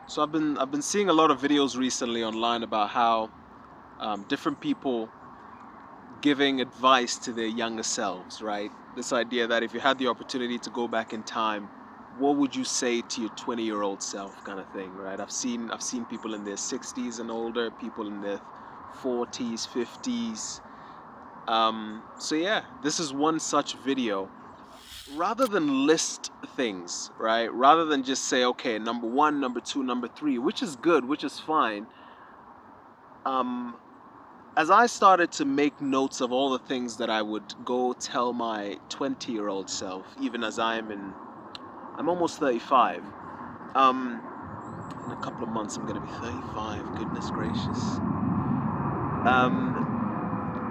So I've been seeing a lot of videos recently online about how different people giving advice to their younger selves, right? This idea that if you had the opportunity to go back in time, what would you say to your 20-year-old self, kind of thing, right? I've seen people in their 60s and older, people in their 40s, 50s. So yeah, this is one such video. Rather than list things, right? Rather than just say, okay, number one, number two, number three, which is good, which is fine. Um, as I started to make notes of all the things that I would go tell my 20-year-old self, even as I'm almost 35. Um, in a couple of months, I'm gonna be 35. Goodness gracious.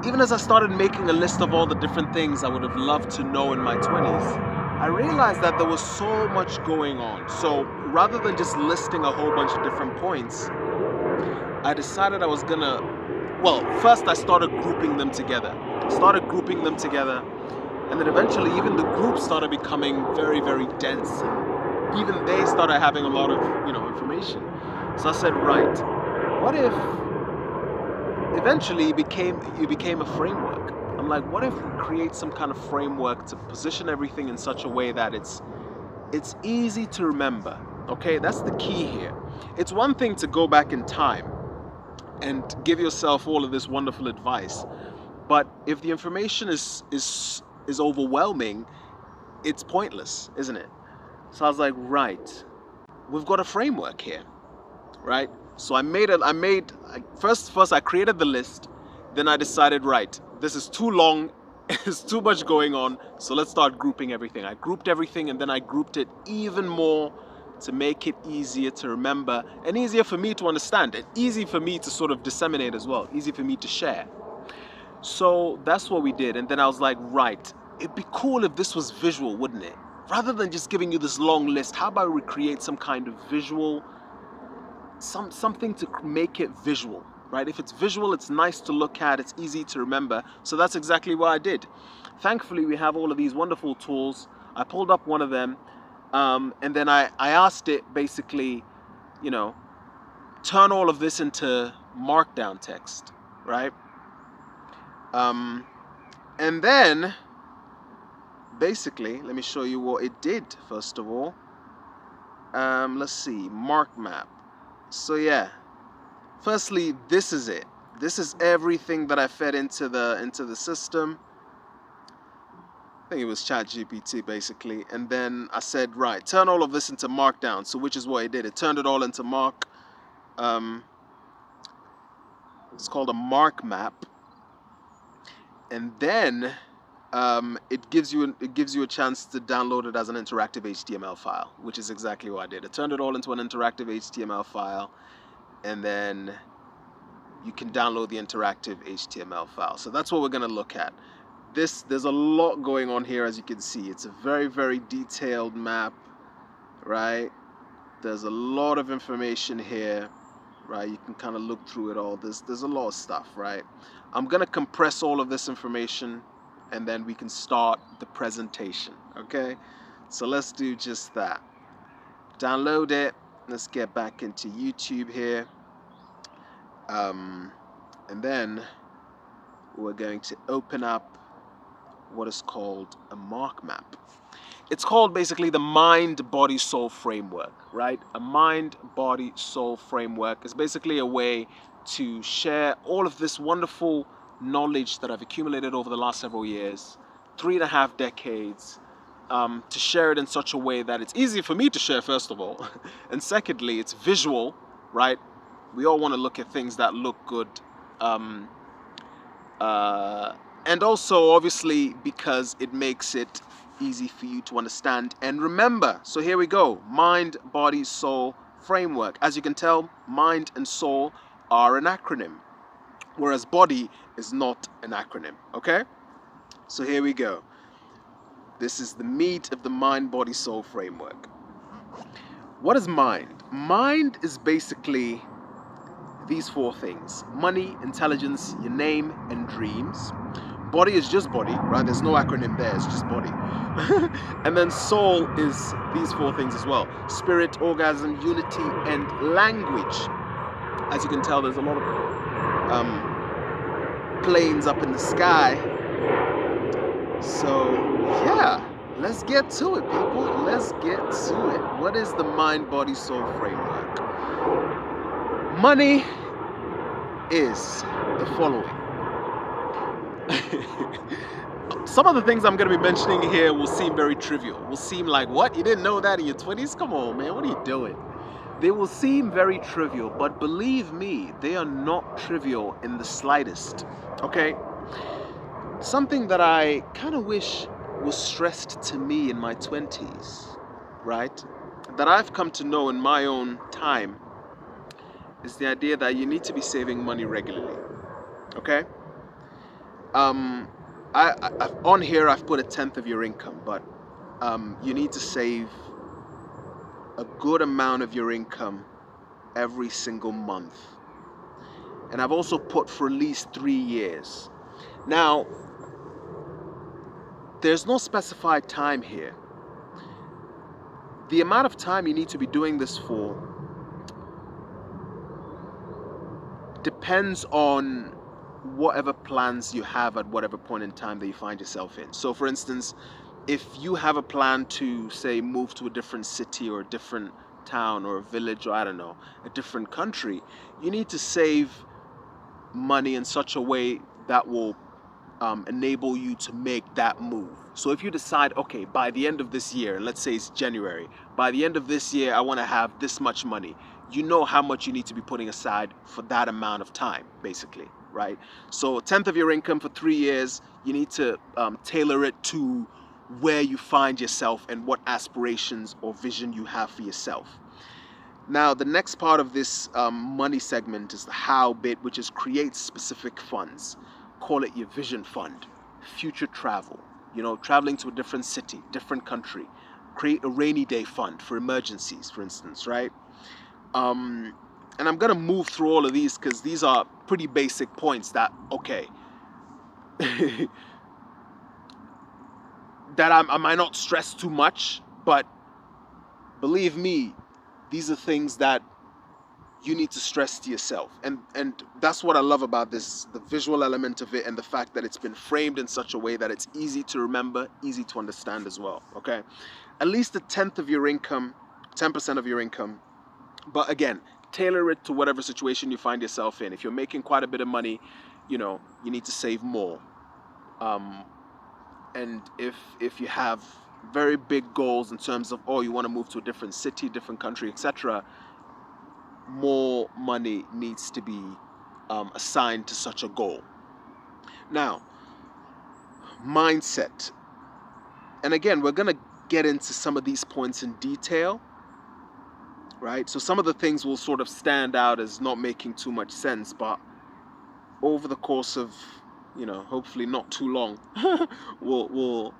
Even as I started making a list of all the different things I would have loved to know in my 20s, I realized that there was so much going on. So rather than just listing a whole bunch of different points, I decided I was gonna, well, first I started grouping them together. And then eventually even the group started becoming very, very dense. And even they started having a lot of, information. So I said, right, what if eventually it became a framework? I'm like, what if we create some kind of framework to position everything in such a way that it's easy to remember? Okay, that's the key here. It's one thing to go back in time and give yourself all of this wonderful advice, but if the information is overwhelming, it's pointless, isn't it? So I was like, right, we've got a framework here, right? So first I created the list, then I decided, right, this is too long, it's too much going on, so let's start grouping everything. I grouped everything, and then I grouped it even more to make it easier to remember and easier for me to understand and easy for me to sort of disseminate as well, easy for me to share. So that's what we did. And then I was like, right, it'd be cool if this was visual, wouldn't it? Rather than just giving you this long list, how about we create some kind of visual, something to make it visual, right? If it's visual, it's nice to look at, it's easy to remember. So that's exactly what I did. Thankfully, we have all of these wonderful tools. I pulled up one of them, and then I asked it basically, you know, turn all of this into markdown text, right? Um, and then basically, let me show you what it did first of all. Let's see, mark map. So yeah, firstly, this is it. This is everything that I fed into the system. I think it was ChatGPT basically. And then I said, right, turn all of this into markdown. So which is what it did. It turned it all into mark. It's called a mark map. And then it gives you a chance to download it as an interactive HTML file, which is exactly what I did. I turned it all into an interactive HTML file, and then you can download the interactive HTML file. So that's what we're going to look at. There's a lot going on here, as you can see. It's a very, very detailed map, right? There's a lot of information here, right? You can kind of look through it all. There's a lot of stuff, right? I'm going to compress all of this information, and then we can start the presentation, okay? So let's do just that. Download it. Let's get back into YouTube here. And then we're going to open up what is called a mark map. It's called basically the mind, body, soul framework, right? A mind, body, soul framework is basically a way to share all of this wonderful knowledge that I've accumulated over the last several years, 3.5 decades, to share it in such a way that it's easy for me to share, first of all, and secondly, it's visual, right? We all want to look at things that look good. And also, obviously, because it makes it easy for you to understand and remember. So here we go. Mind, body, soul framework. As you can tell, mind and soul are an acronym, whereas body is not an acronym, okay? So here we go. This is the meat of the mind, body, soul framework. What is mind? Mind is basically these 4 things: money, intelligence, your name, and dreams. Body is just body, right? There's no acronym there, it's just body. And then soul is these four things as well: spirit, orgasm, unity, and language. As you can tell, there's a lot of planes up in the sky. So yeah, let's get to it, people. Let's get to it. What is the mind, body, soul framework? Money is the following. Some of the things I'm going to be mentioning here will seem very trivial. Will seem like, what? You didn't know that in your 20s? Come on, man. What are you doing? They will seem very trivial, but believe me, they are not trivial in the slightest. Okay? Something that I kind of wish was stressed to me in my 20s, right? That I've come to know in my own time is the idea that you need to be saving money regularly. Okay? On here I've put 1/10 of your income, but you need to save a good amount of your income every single month. And I've also put for at least 3 years. Now, there's no specified time here. The amount of time you need to be doing this for depends on whatever plans you have at whatever point in time that you find yourself in. So for instance, if you have a plan to, say, move to a different city or a different town or a village, or I don't know, a different country, you need to save money in such a way that will enable you to make that move. So if you decide, okay, by the end of this year, and let's say it's January, by the end of this year, I want to have this much money, you know how much you need to be putting aside for that amount of time, basically, right? So 1/10 of your income for 3 years, you need to tailor it to where you find yourself and what aspirations or vision you have for yourself. Now, the next part of this money segment is the how bit, which is create specific funds. Call it your vision fund, future travel, traveling to a different city, different country. Create a rainy day fund for emergencies, for instance, right? And I'm going to move through all of these because these are pretty basic points that, okay, that I might not stress too much, but believe me, these are things that you need to stress to yourself. And that's what I love about this, the visual element of it, and the fact that it's been framed in such a way that it's easy to remember, easy to understand as well. Okay? At least 1/10 of your income, 10% of your income. But again, tailor it to whatever situation you find yourself in. If you're making quite a bit of money, you need to save more. And if you have very big goals in terms of, you want to move to a different city, different country, etc., more money needs to be assigned to such a goal. Now, mindset. And again, we're going to get into some of these points in detail, right? So some of the things will sort of stand out as not making too much sense, but over the course of, hopefully not too long, we'll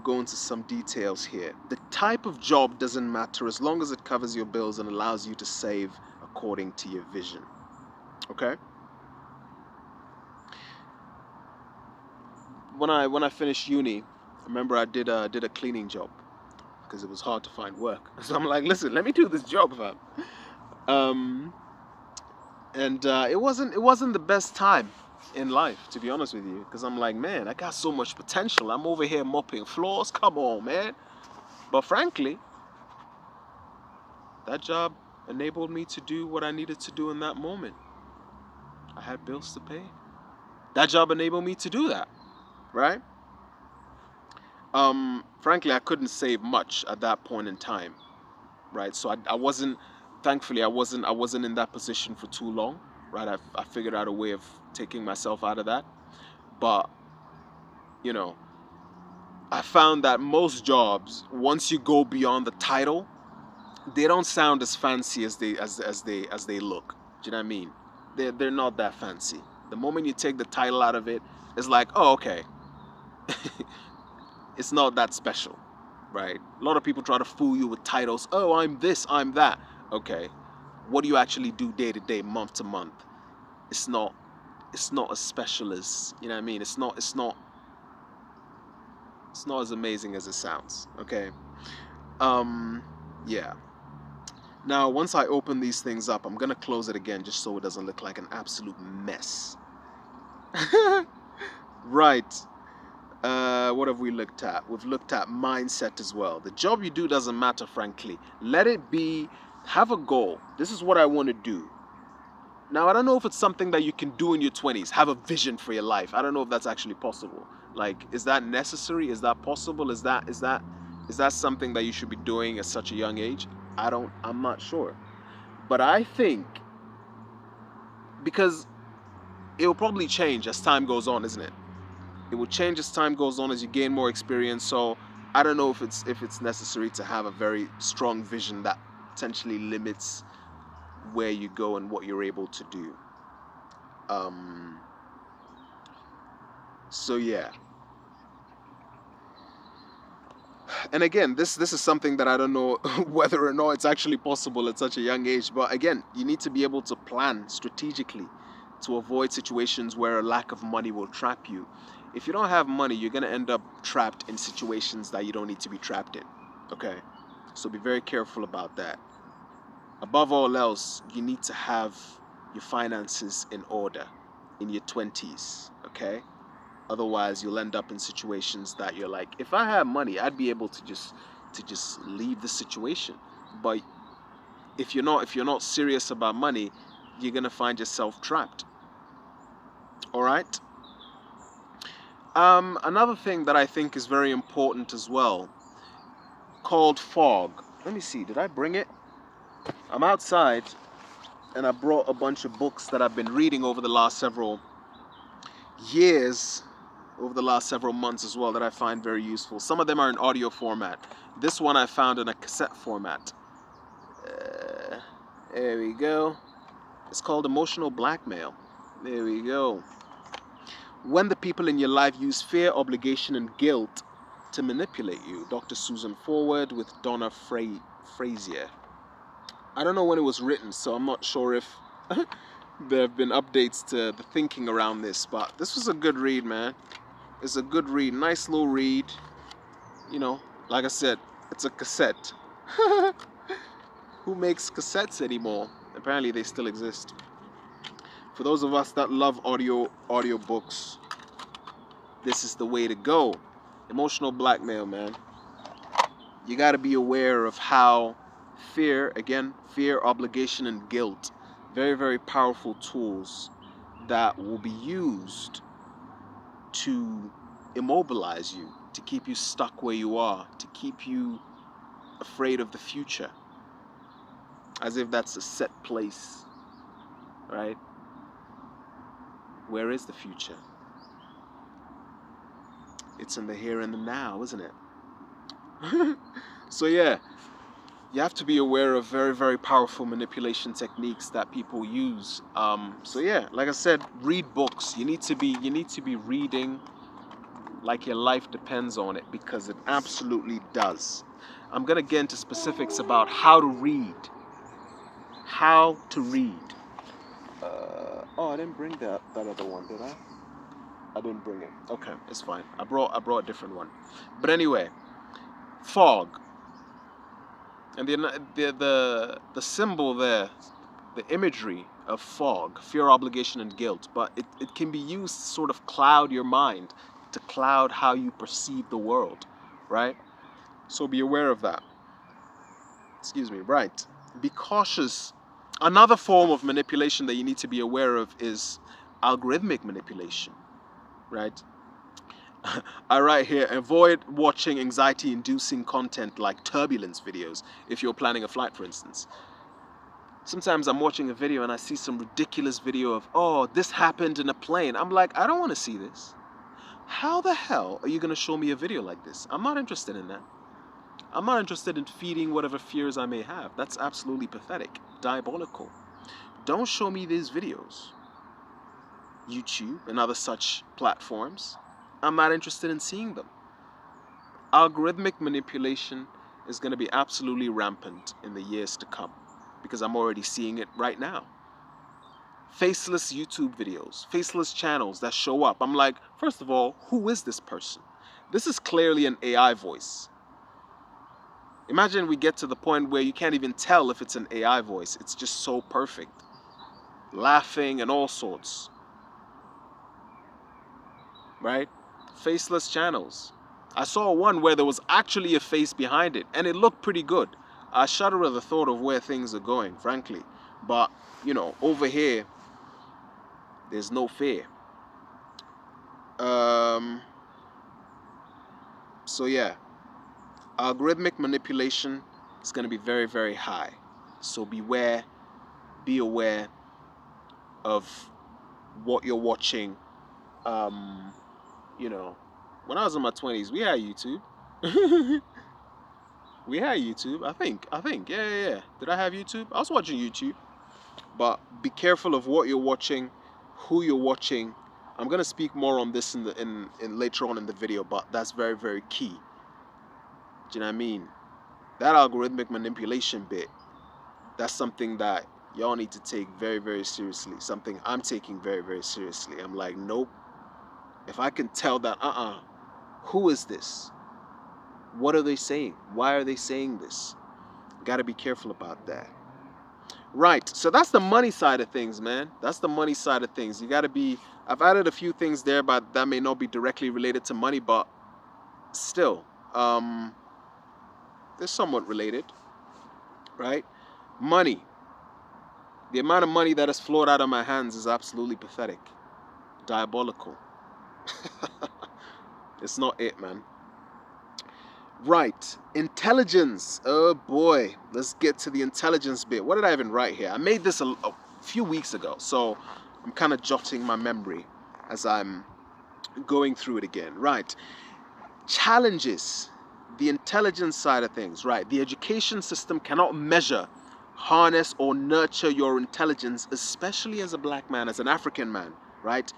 go into some details here. The type of job doesn't matter as long as it covers your bills and allows you to save according to your vision. Okay? When I finished uni, I remember I did a cleaning job because it was hard to find work. So I'm like, listen, let me do this job, fam. And it wasn't the best time in life, to be honest with you, because I'm like, man, I got so much potential. I'm over here mopping floors. Come on, man. But frankly, that job enabled me to do what I needed to do in that moment. I had bills to pay. That job enabled me to do that, right? Frankly, I couldn't save much at that point in time, right? So I wasn't, thankfully, I wasn't in that position for too long, right? I figured out a way of taking myself out of that. But, I found that most jobs, once you go beyond the title, they don't sound as fancy as they look. Do you know what I mean? They're not that fancy. The moment you take the title out of it, it's like, oh, okay. It's not that special, right? A lot of people try to fool you with titles. Oh, I'm this, I'm that. Okay. What do you actually do day to day, month to month? It's not it's not as special as, you know what I mean? It's not as amazing as it sounds. Okay. Yeah. Now, once I open these things up, I'm gonna close it again just so it doesn't look like an absolute mess. Right. What have we looked at? We've looked at mindset as well. The job you do doesn't matter, frankly. Let it be. Have a goal. This is what I want to do. Now, I don't know if it's something that you can do in your 20s. Have a vision for your life. I don't know if that's actually possible. Like, is that necessary? Is that possible? Is that something that you should be doing at such a young age? I'm not sure. But I think, because it will probably change as time goes on, isn't it? It will change as time goes on, as you gain more experience. So I don't know if it's necessary to have a very strong vision that potentially limits where you go and what you're able to do. Um, so yeah. And again, this is something that I don't know whether or not it's actually possible at such a young age. But again, you need to be able to plan strategically to avoid situations where a lack of money will trap you. If you don't have money, you're going to end up trapped in situations that you don't need to be trapped in. Okay? So be very careful about that. Above all else, you need to have your finances in order in your 20s. Okay? Otherwise, you'll end up in situations that you're like, if I had money, I'd be able to just leave the situation. But if you're not serious about money, you're gonna find yourself trapped. All right. Another thing that I think is very important as well, called fog. Let me see. Did I bring it? I'm outside, and I brought a bunch of books that I've been reading over the last several years, over the last several months as well, that I find very useful. Some of them are in audio format. This one I found in a cassette format. Uh, there we go. It's called Emotional Blackmail. There we go. When the people in your life use fear, obligation, and guilt to manipulate you. Dr. Susan Forward with Donna Frazier. I don't know when it was written, so I'm not sure if there have been updates to the thinking around this, but this was a good read, man. It's a good read. Nice little read. You know, like I said, it's a cassette. Who makes cassettes anymore? Apparently they still exist. For those of us that love audio books, this is the way to go. Emotional blackmail, man. You got to be aware of how fear, obligation, and guilt, very, very powerful tools that will be used to immobilize you, to keep you stuck where you are, to keep you afraid of the future, as if that's a set place, right? Where is the future? It's in the here and the now, isn't it? So yeah, you have to be aware of very, very powerful manipulation techniques that people use. So yeah, like I said, read books. You need to be reading like your life depends on it, because it absolutely does. I'm gonna get into specifics about how to read. How to read. I didn't bring that other one, did I? I didn't bring it. Okay, it's fine. I brought a different one. But anyway, fog. And the symbol there, the imagery of fog, fear, obligation, and guilt. But it can be used to sort of cloud your mind, to cloud how you perceive the world, right? So be aware of that. Excuse me, right. Be cautious. Another form of manipulation that you need to be aware of is algorithmic manipulation, right? I write here, avoid watching anxiety-inducing content like turbulence videos if you're planning a flight, for instance. Sometimes I'm watching a video and I see some ridiculous video of, oh, this happened in a plane. I'm like, I don't want to see this. How the hell are you going to show me a video like this? I'm not interested in that. I'm not interested in feeding whatever fears I may have. That's absolutely pathetic, diabolical. Don't show me these videos. YouTube and other such platforms. I'm not interested in seeing them. Algorithmic manipulation is going to be absolutely rampant in the years to come, because I'm already seeing it right now. faceless YouTube videos, faceless channels that show up. I'm like, first of all, who is this person? This is clearly an AI voice. Imagine we get to the point where you can't even tell if it's an AI voice. It's just so perfect. Laughing and all sorts. Right? Faceless channels. I saw one where there was actually a face behind it, and it looked pretty good. I shudder at the thought of where things are going, frankly. But, you know, over here, there's no fear. So yeah, algorithmic manipulation is going to be very, very high. So beware, be aware of what you're watching. You know, when I was in my 20s, we had YouTube. We had YouTube, I think. Yeah. Did I have YouTube? I was watching YouTube. But be careful of what you're watching, who you're watching. I'm gonna speak more on this in later on in the video, but that's very, very key. Do you know what I mean? That algorithmic manipulation bit, that's something that y'all need to take very, very seriously. Something I'm taking very, very seriously. I'm like, nope. If I can tell that, who is this? What are they saying? Why are they saying this? Got to be careful about that. Right, so that's the money side of things, man. That's the money side of things. You got to be, I've added a few things there, but that may not be directly related to money, but still, they're somewhat related, right? Money. The amount of money that has flowed out of my hands is absolutely pathetic. Diabolical. It's not it, man. Right, intelligence. Oh boy, let's get to the intelligence bit. What did I even write here? I made this a few weeks ago, so I'm kind of jotting my memory as I'm going through it again. Right, challenges, the intelligence side of things. Right, the education system cannot measure, harness, or nurture your intelligence, especially as a black man, as an African man. Right,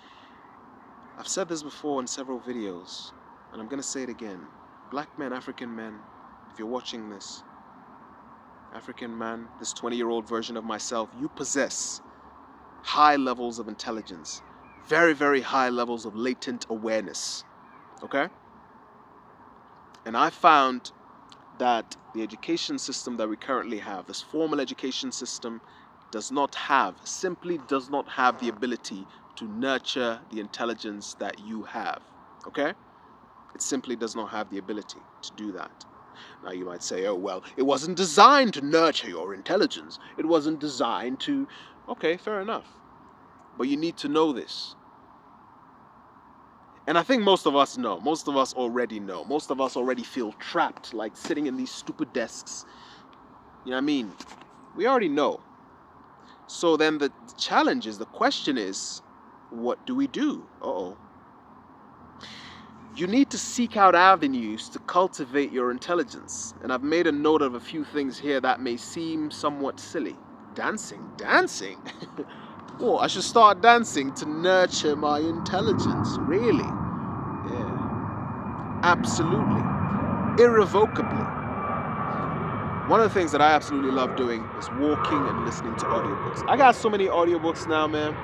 I've said this before in several videos, and I'm gonna say it again. Black men, African men, if you're watching this, African man, this 20-year-old version of myself, you possess high levels of intelligence, very, very high levels of latent awareness, okay? And I found that the education system that we currently have, this formal education system, simply does not have the ability to nurture the intelligence that you have, okay? It simply does not have the ability to do that. Now you might say, oh, well, it wasn't designed to nurture your intelligence. It wasn't designed to... Okay, fair enough. But you need to know this. And I think most of us know. Most of us already know. Most of us already feel trapped, like sitting in these stupid desks. You know what I mean? We already know. So then the challenge is, the question is, what do we do? Uh-oh. You need to seek out avenues to cultivate your intelligence. And I've made a note of a few things here that may seem somewhat silly. Dancing? Oh, I should start dancing to nurture my intelligence. Really? Yeah. Absolutely. Irrevocably. One of the things that I absolutely love doing is walking and listening to audiobooks. I got so many audiobooks now, man.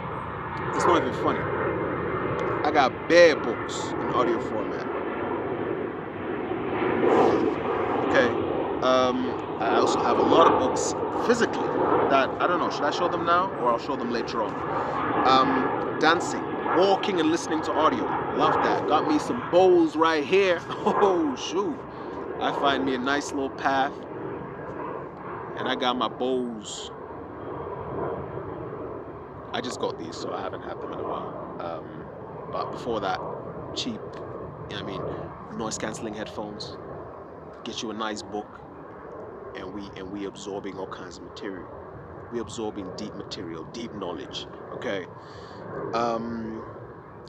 It's not even funny. I got bare books in audio format. Okay. I also have a lot of books physically that, I don't know, should I show them now or I'll show them later on? Dancing, walking and listening to audio. Love that. Got me some bowls right here. Oh, shoot. I find me a nice little path and I got my bowls. I just got these, so I haven't had them in a while. But before that, cheap, you know what I mean, noise cancelling headphones, get you a nice book, and we absorbing all kinds of material. We absorbing deep material, deep knowledge. Okay.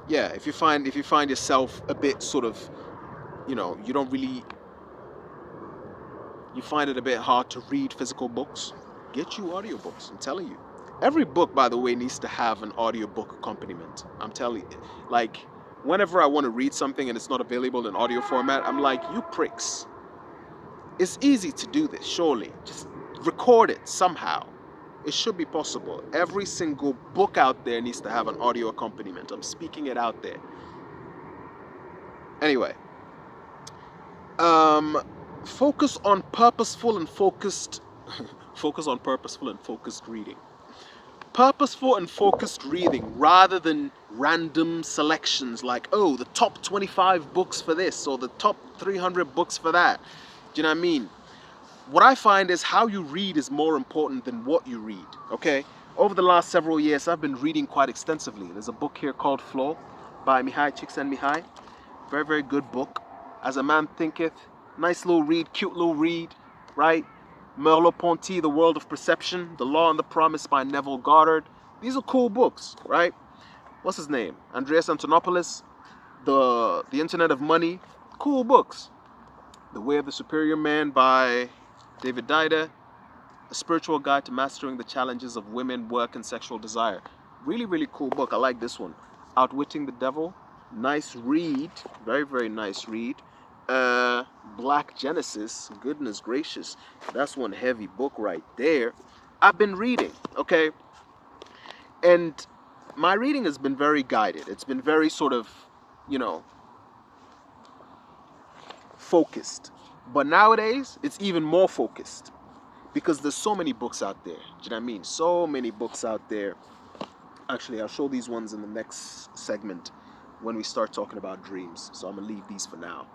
Yeah, if you find yourself a bit sort of, you know, you find it a bit hard to read physical books, get you audiobooks, I'm telling you. Every book, by the way, needs to have an audiobook accompaniment. I'm telling you. Like, whenever I want to read something and it's not available in audio format, I'm like, you pricks. It's easy to do this, surely. Just record it somehow. It should be possible. Every single book out there needs to have an audio accompaniment. I'm speaking it out there. Anyway, um, focus on purposeful and focused. Focus on purposeful and focused reading. Purposeful and focused reading rather than random selections like, oh, the top 25 books for this or the top 300 books for that. Do you know what I mean? What I find is how you read is more important than what you read, okay? Over the last several years, I've been reading quite extensively. There's a book here called Flow by Mihai Csikszentmihalyi. Very, very good book. As a Man Thinketh. Nice little read, cute little read, right? Merleau-Ponty, The World of Perception, The Law and the Promise by Neville Goddard. These are cool books, right? What's his name? Andreas Antonopoulos, The Internet of Money. Cool books. The Way of the Superior Man by David Dider. A Spiritual Guide to Mastering the Challenges of Women, Work, and Sexual Desire. Really, really cool book. I like this one. Outwitting the Devil. Nice read. Very, very nice read. Black Genesis. Goodness gracious. That's one heavy book right there. I've been reading, okay? And my reading has been very guided. It's been very sort of, you know, focused. But nowadays, it's even more focused. Because there's so many books out there. Do you know what I mean? So many books out there. Actually, I'll show these ones in the next segment when we start talking about dreams. So I'm going to leave these for now.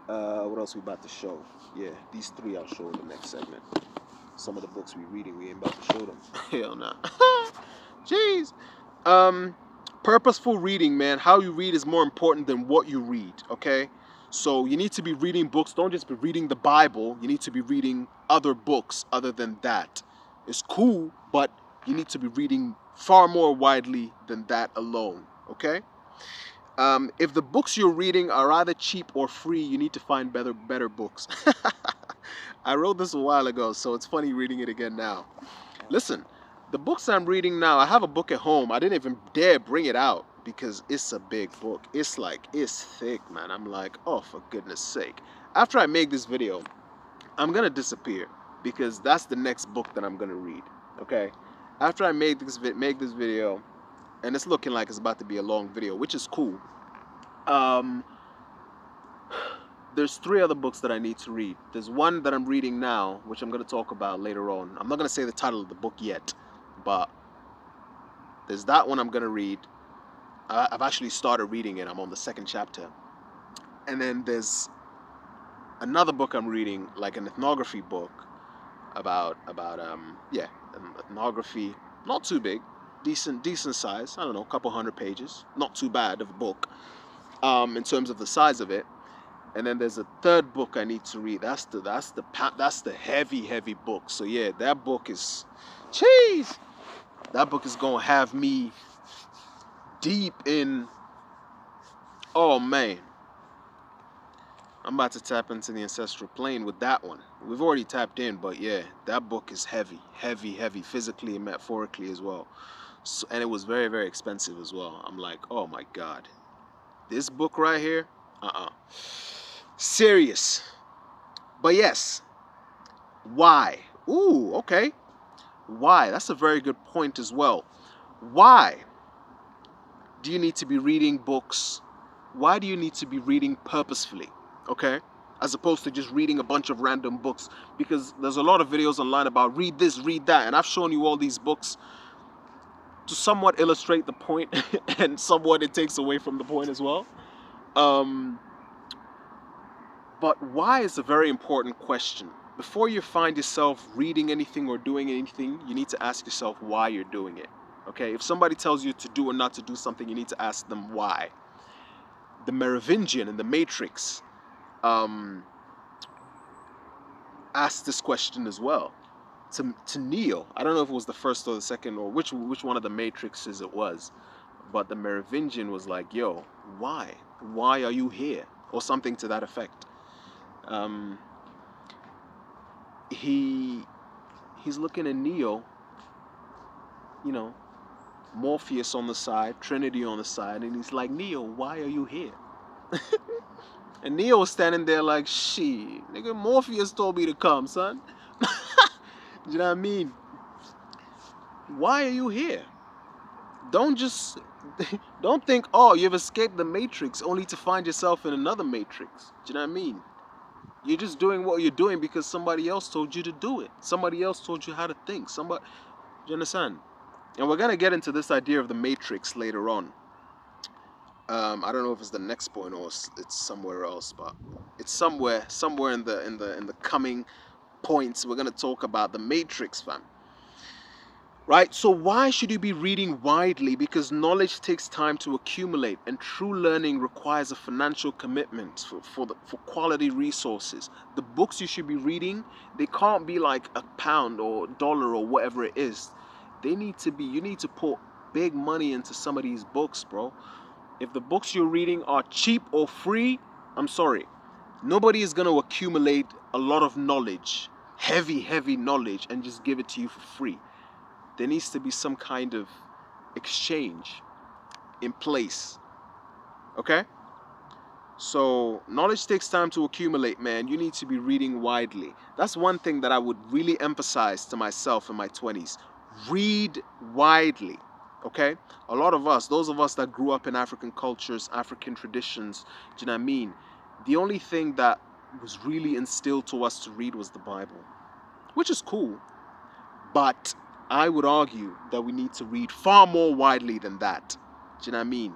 What else we about to show? Yeah, these three I'll show in the next segment. Some of the books we reading, we ain't about to show them. Hell nah. Jeez. Purposeful reading, man. How you read is more important than what you read, okay? So you need to be reading books. Don't just be reading the Bible. You need to be reading other books other than that. It's cool, but you need to be reading far more widely than that alone, okay? If the books you're reading are either cheap or free, you need to find better books. I wrote this a while ago, so it's funny reading it again now. Listen, the books I'm reading now, I have a book at home. I didn't even dare bring it out because it's a big book. It's thick, man. I'm like, oh, for goodness sake. After I make this video, I'm going to disappear because that's the next book that I'm going to read, okay? After I make this video, and it's looking like it's about to be a long video, which is cool. There's 3 other books that I need to read. There's one that I'm reading now, which I'm going to talk about later on. I'm not going to say the title of the book yet, but there's that one I'm going to read. I've actually started reading it. I'm on the 2nd chapter. And then there's another book I'm reading, like an ethnography book about ethnography. Not too big, decent size. I don't know, a couple hundred pages. Not too bad of a book, in terms of the size of it. And then there's a 3rd book I need to read. That's the heavy book. So yeah, that book is, jeez, that book is gonna have me deep in. Oh man, I'm about to tap into the ancestral plane with that one. We've already tapped in, but yeah, that book is heavy, physically and metaphorically as well. So, and it was very, very expensive as well. I'm like, oh my God, this book right here, serious. But yes, why? Ooh, okay. Why? That's a very good point as well. Why do you need to be reading books? Why do you need to be reading purposefully? Okay? As opposed to just reading a bunch of random books. Because there's a lot of videos online about read this, read that. And I've shown you all these books to somewhat illustrate the point. And somewhat it takes away from the point as well. But why is a very important question. Before you find yourself reading anything or doing anything, you need to ask yourself why you're doing it. Okay? If somebody tells you to do or not to do something, you need to ask them why. The Merovingian in the Matrix asked this question as well to Neo. I don't know if it was the first or the second or which one of the Matrixes it was, but the Merovingian was like, yo, why are you here, or something to that effect. He's looking at Neo, you know, Morpheus on the side, Trinity on the side, and he's like, Neo, why are you here? And Neo was standing there like, shit, nigga, Morpheus told me to come, son. You know what I mean? Why are you here? Don't just don't think, oh, you've escaped the matrix only to find yourself in another matrix. Do you know what I mean? You're just doing what you're doing because somebody else told you to do it. Somebody else told you how to think. Somebody, do you understand? And we're gonna get into this idea of the matrix later on. I don't know if it's the next point or it's somewhere else, but it's somewhere in the coming points. We're gonna talk about the matrix, fam. Right? So why should you be reading widely? Because knowledge takes time to accumulate, and true learning requires a financial commitment for quality resources. The books you should be reading, they can't be like a pound or dollar or whatever it is. They need to be, you need to put big money into some of these books, bro. If the books you're reading are cheap or free, I'm sorry. Nobody is going to accumulate a lot of knowledge, heavy knowledge, and just give it to you for free. There needs to be some kind of exchange in place. Okay? So knowledge takes time to accumulate, man. You need to be reading widely. That's one thing that I would really emphasize to myself in my 20s. Read widely. Okay? A lot of us, those of us that grew up in African cultures, African traditions, do you know what I mean? The only thing that was really instilled to us to read was the Bible, which is cool. But I would argue that we need to read far more widely than that. Do you know what I mean?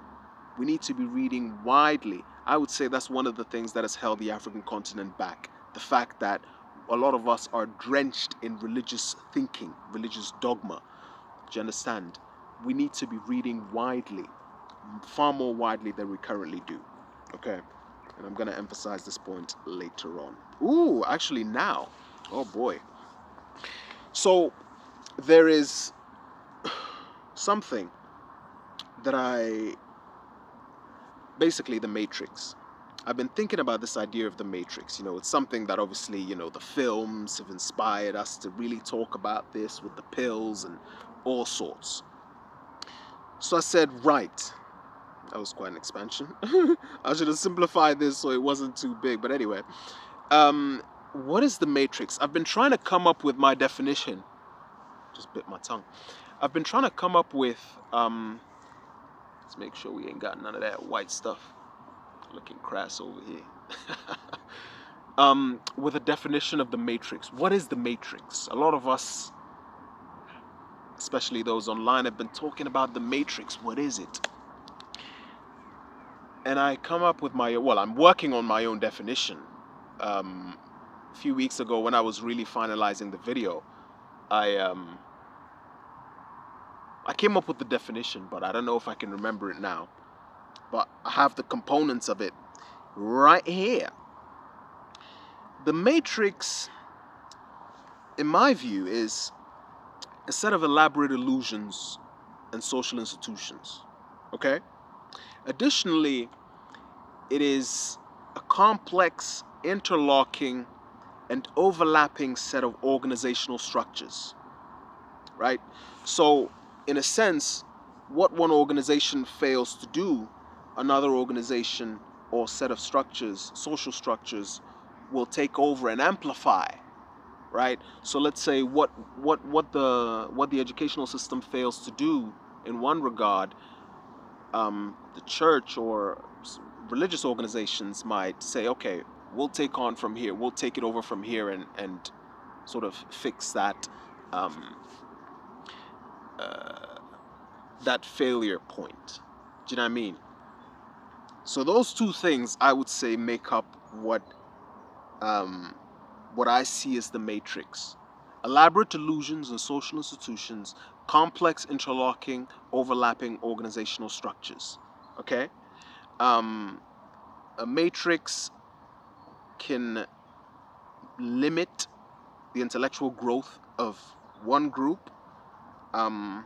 We need to be reading widely. I would say that's one of the things that has held the African continent back. The fact that a lot of us are drenched in religious thinking, religious dogma. Do you understand? We need to be reading widely, far more widely than we currently do. Okay? And I'm going to emphasize this point later on. Ooh, actually now. Oh boy. So, there is something that basically the matrix. I've been thinking about this idea of the matrix. It's something that obviously, the films have inspired us to really talk about this with the pills and all sorts. So I said, right. That was quite an expansion. I should have simplified this so it wasn't too big. But anyway, what is the matrix? I've been trying to come up with my definition. Just bit my tongue. I've been trying to come up with, let's make sure we ain't got none of that white stuff looking crass over here. With a definition of the matrix. What is the matrix? A lot of us, especially those online, have been talking about the matrix. What is it? And I come up with I'm working on my own definition. A few weeks ago when I was really finalizing the video, I came up with the definition, but I don't know if I can remember it now. But I have the components of it right here. The matrix, in my view, is a set of elaborate illusions and social institutions. Okay? Additionally, it is a complex, interlocking, and overlapping set of organizational structures. Right? So, in a sense, what one organization fails to do, another organization or set of structures, social structures, will take over and amplify. Right? So let's say what the educational system fails to do in one regard, the church or religious organizations might say, okay, we'll take on from here, we'll take it over from here and sort of fix that that failure point. Do you know what I mean? So those two things, I would say, make up what I see as the matrix. Elaborate illusions and social institutions, complex, interlocking, overlapping organizational structures. Okay? A matrix can limit the intellectual growth of one group, and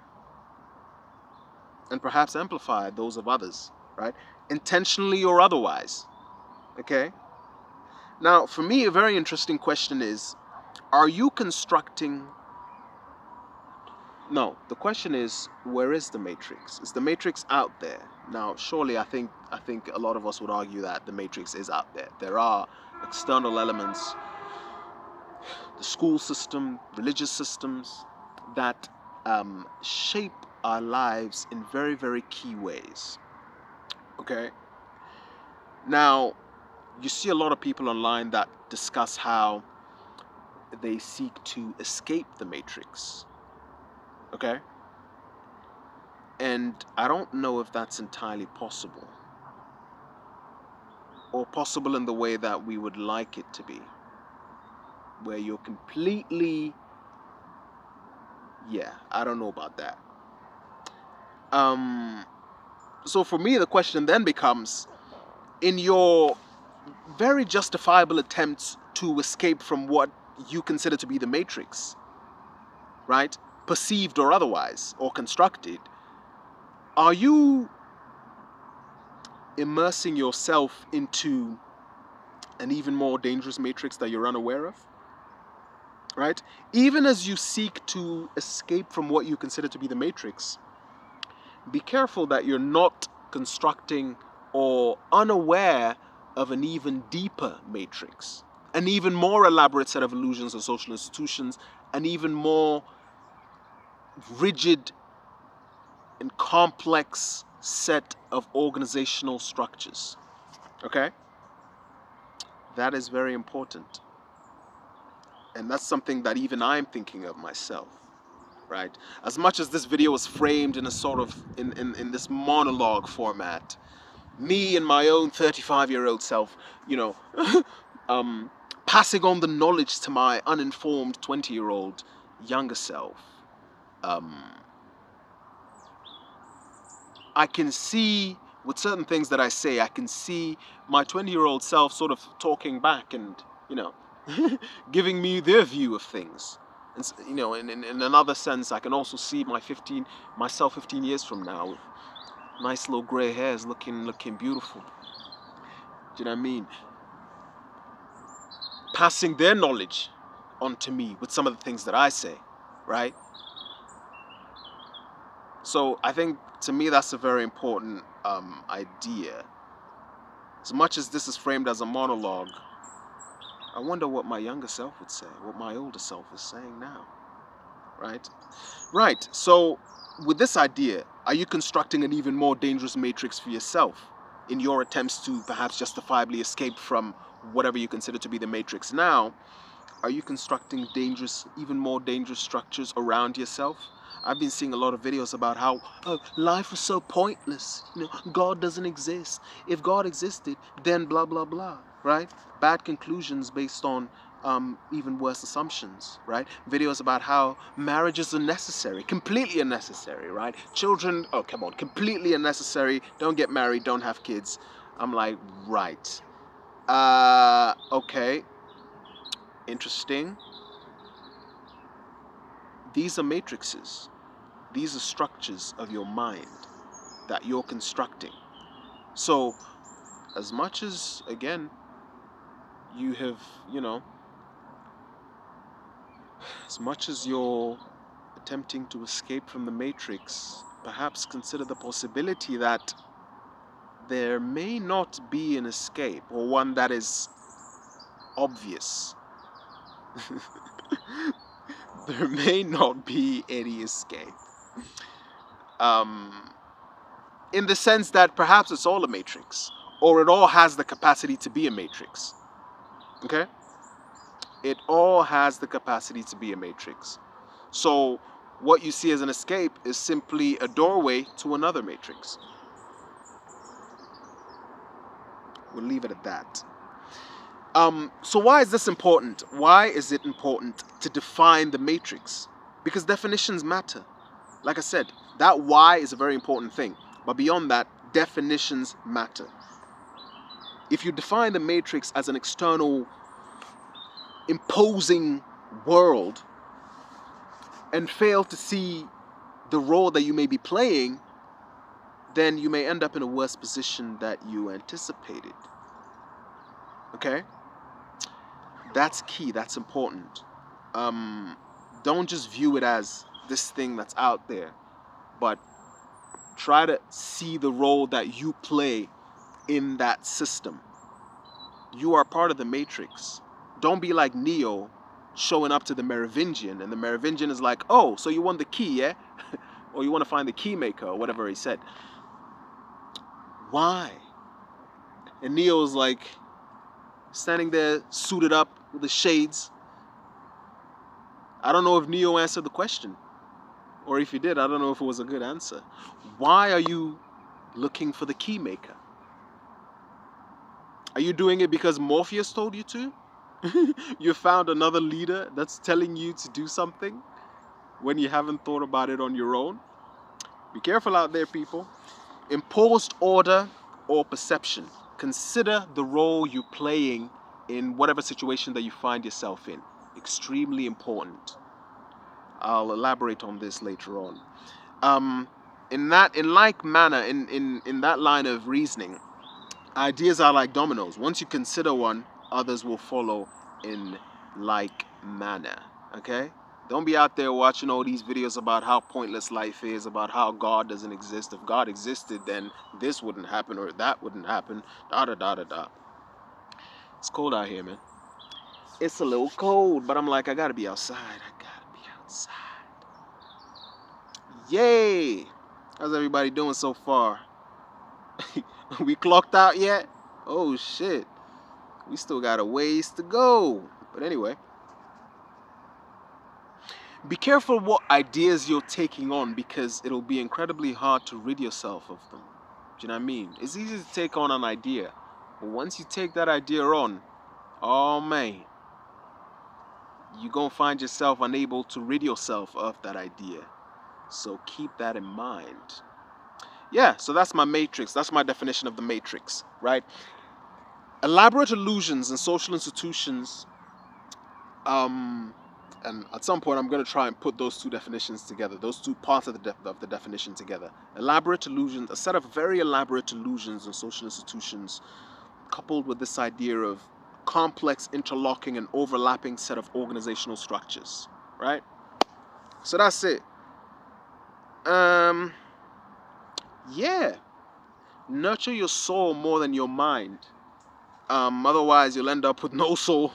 perhaps amplify those of others, right? Intentionally or otherwise. Okay? Now, for me, a very interesting question is, are you constructing... No, the question is, where is the matrix? Is the matrix out there? Now, surely I think a lot of us would argue that the matrix is out there. There are external elements, the school system, religious systems, that shape our lives in very, very key ways. Okay? Now, you see a lot of people online that discuss how they seek to escape the matrix. Okay? And I don't know if that's entirely possible, or possible in the way that we would like it to be, where you're completely, yeah, I don't know about that. So for me, the question then becomes, in your very justifiable attempts to escape from what you consider to be the matrix, right? Perceived or otherwise, or constructed, are you immersing yourself into an even more dangerous matrix that you're unaware of? Right? Even as you seek to escape from what you consider to be the matrix, be careful that you're not constructing or unaware of an even deeper matrix, an even more elaborate set of illusions and social institutions, an even more rigid and complex set of organizational structures. Okay? That is very important. And that's something that even I'm thinking of myself. Right? As much as this video is framed in a sort of in this monologue format, me and my own 35-year-old self, you know, passing on the knowledge to my uninformed 20-year-old younger self, I can see with certain things that I say, I can see my 20-year-old self sort of talking back and, you know, giving me their view of things. And, you know, in another sense, I can also see myself 15 years from now with nice little gray hairs looking beautiful. Do you know what I mean? Passing their knowledge onto me with some of the things that I say, right? So I think, to me, that's a very important idea. As much as this is framed as a monologue, I wonder what my younger self would say, what my older self is saying now, right? Right, so with this idea, are you constructing an even more dangerous matrix for yourself in your attempts to perhaps justifiably escape from whatever you consider to be the matrix now? Are you constructing dangerous, even more dangerous structures around yourself? I've been seeing a lot of videos about how life is so pointless. You know, God doesn't exist. If God existed, then blah, blah, blah, right? Bad conclusions based on even worse assumptions, right? Videos about how marriages are necessary, completely unnecessary, right? Children, oh, come on, completely unnecessary. Don't get married, don't have kids. I'm like, right. Okay. Interesting. These are matrices. These are structures of your mind that you're constructing. So, as much as, again, you have, you know, as much as you're attempting to escape from the matrix, perhaps consider the possibility that there may not be an escape, or one that is obvious. There may not be any escape. In the sense that perhaps it's all a matrix, or it all has the capacity to be a matrix. Okay? It all has the capacity to be a matrix. So what you see as an escape is simply a doorway to another matrix. We'll leave it at that. So why is this important? Why is it important to define the matrix? Because definitions matter. Like I said, that why is a very important thing. But beyond that, definitions matter. If you define the matrix as an external, imposing world and fail to see the role that you may be playing, then you may end up in a worse position that you anticipated. Okay? That's key. That's important. Don't just view it as this thing that's out there, but try to see the role that you play in that system. You are part of the matrix. Don't be like Neo, showing up to the Merovingian, and the Merovingian is like, oh, so you want the key, yeah? Or you want to find the key maker, or whatever he said. Why? And Neo's like standing there suited up with the shades. I don't know if Neo answered the question, or if he did, I don't know if it was a good answer. Why are you looking for the key maker? Are you doing it because Morpheus told you to? You found another leader that's telling you to do something when you haven't thought about it on your own? Be careful out there, people. Imposed order or perception. Consider the role you're playing in whatever situation that you find yourself in. Extremely important. I'll elaborate on this later on. In like manner, in that line of reasoning, ideas are like dominoes. Once you consider one, others will follow in like manner. Okay? Don't be out there watching all these videos about how pointless life is, about how God doesn't exist. If God existed, then this wouldn't happen or that wouldn't happen. Da da da da da. It's cold out here, man. It's a little cold, but I'm like, I gotta be outside. I gotta be outside. Yay! How's everybody doing so far? We clocked out yet? Oh shit. We still got a ways to go. But anyway. Be careful what ideas you're taking on, because it'll be incredibly hard to rid yourself of them. Do you know what I mean? It's easy to take on an idea. But once you take that idea on, oh man, you're going to find yourself unable to rid yourself of that idea. So keep that in mind. Yeah, so that's my matrix. That's my definition of the matrix, right? Elaborate illusions in social institutions. And at some point I'm going to try and put those two definitions together, those two parts of the definition together. Elaborate illusions, a set of very elaborate illusions in social institutions, coupled with this idea of complex, interlocking, and overlapping set of organizational structures, right? So that's it. Yeah. Nurture your soul more than your mind. Otherwise, you'll end up with no soul,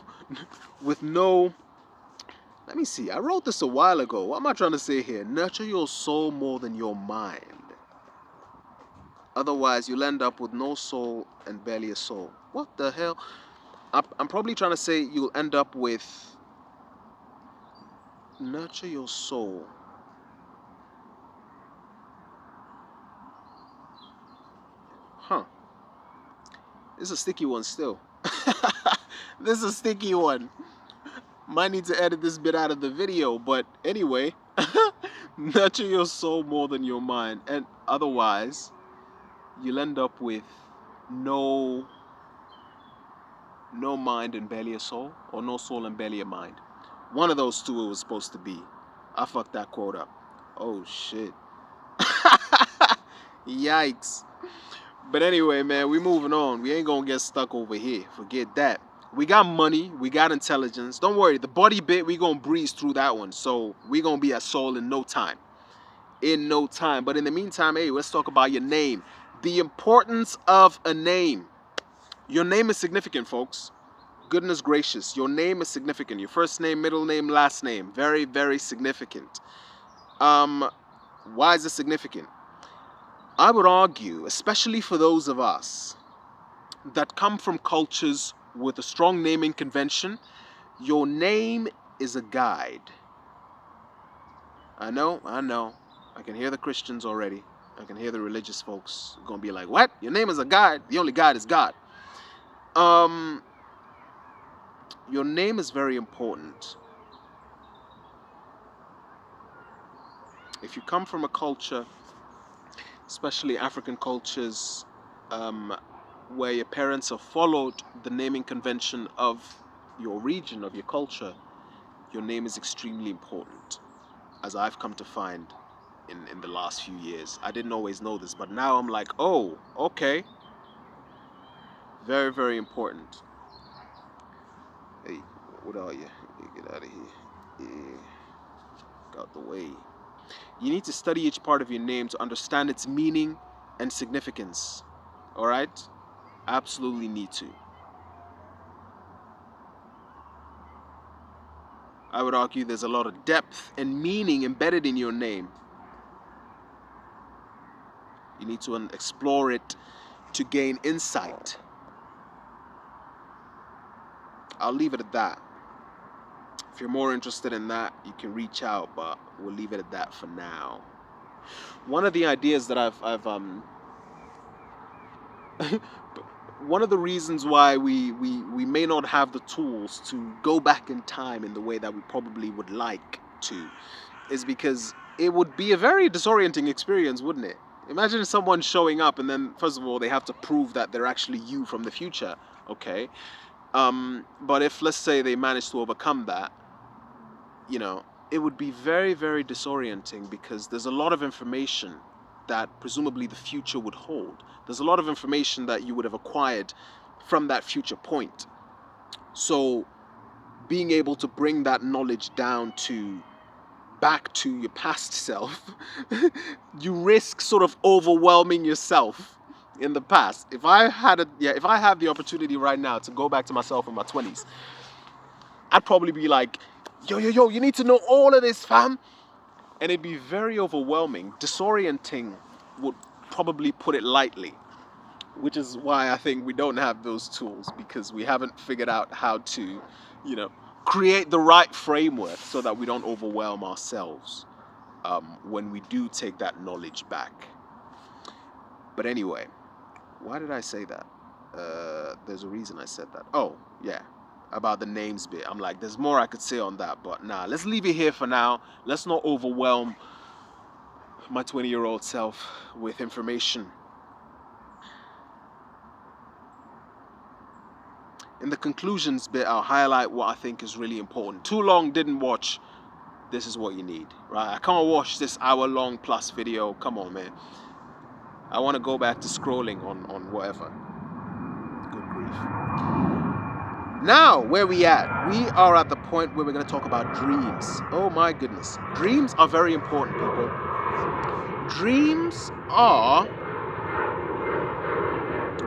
with no... Let me see. I wrote this a while ago. What am I trying to say here? Nurture your soul more than your mind. Otherwise, you'll end up with no soul and barely a soul. What the hell? I'm probably trying to say you'll end up with... Nurture your soul. Huh. This is a sticky one still. This is a sticky one. Might need to edit this bit out of the video, but anyway. Nurture your soul more than your mind. And otherwise, you'll end up with no mind and barely a soul, or no soul and barely a mind. One of those two it was supposed to be. I fucked that quote up. Oh shit. Yikes. But anyway, man, we moving on. We ain't gonna get stuck over here. Forget that. We got money, we got intelligence. Don't worry, the body bit, we gonna breeze through that one. So we gonna be at soul in no time. In no time. But in the meantime, hey, let's talk about your name. The importance of a name. Your name is significant, folks. Goodness gracious, your name is significant. Your first name, middle name, last name. Very, very significant. Why is it significant? I would argue, especially for those of us that come from cultures with a strong naming convention, your name is a guide. I know. I can hear the Christians already. I can hear the religious folks gonna be like, what? Your name is a guide? The only guide is God. Your name is very important. If you come from a culture, especially African cultures, where your parents have followed the naming convention of your region, of your culture, your name is extremely important, as I've come to find in the last few years. I didn't always know this, but now I'm like, oh, okay. Very, very important. Hey, what are you? Get out of here. Yeah. Get out the way. You need to study each part of your name to understand its meaning and significance. Alright? Absolutely need to. I would argue there's a lot of depth and meaning embedded in your name. You need to explore it to gain insight. I'll leave it at that. If you're more interested in that, you can reach out, but we'll leave it at that for now. One of the ideas that one of the reasons why we may not have the tools to go back in time in the way that we probably would like to is because it would be a very disorienting experience, wouldn't it? Imagine someone showing up and then, first of all, they have to prove that they're actually you from the future, okay? But if, let's say, they manage to overcome that, you know, it would be very, very disorienting because there's a lot of information that presumably the future would hold. There's a lot of information that you would have acquired from that future point. So being able to bring that knowledge down to back to your past self, you risk sort of overwhelming yourself in the past. If I have the opportunity right now to go back to myself in my 20s, I'd probably be like, yo, you need to know all of this, fam. And it'd be very overwhelming. Disorienting would probably put it lightly, which is why I think we don't have those tools, because we haven't figured out how to, create the right framework so that we don't overwhelm ourselves when we do take that knowledge back. But anyway, why did I say that? There's a reason I said that. Oh, yeah. About the names bit. I'm like, there's more I could say on that, but nah, let's leave it here for now. Let's not overwhelm my 20-year-old self with information. In the conclusions bit, I'll highlight what I think is really important. Too long, didn't watch. This is what you need, right? I can't watch this hour-long plus video. Come on, man. I want to go back to scrolling on whatever. Good grief. Now, where we at? We are at the point where we're going to talk about dreams. Oh my goodness. Dreams are very important, people. Dreams are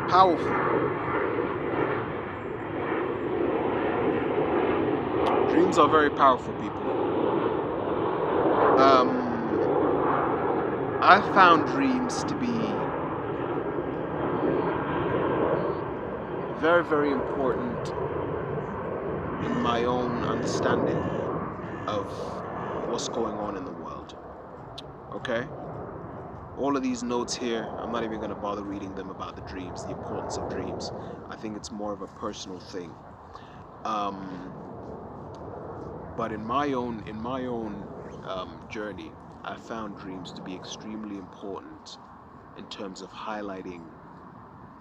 powerful. Dreams are very powerful, people. I found dreams to be very, very important in my own understanding of what's going on in the world. Okay? All of these notes here, I'm not even going to bother reading them about the dreams, the importance of dreams. I think it's more of a personal thing. But in my own journey, I found dreams to be extremely important in terms of highlighting.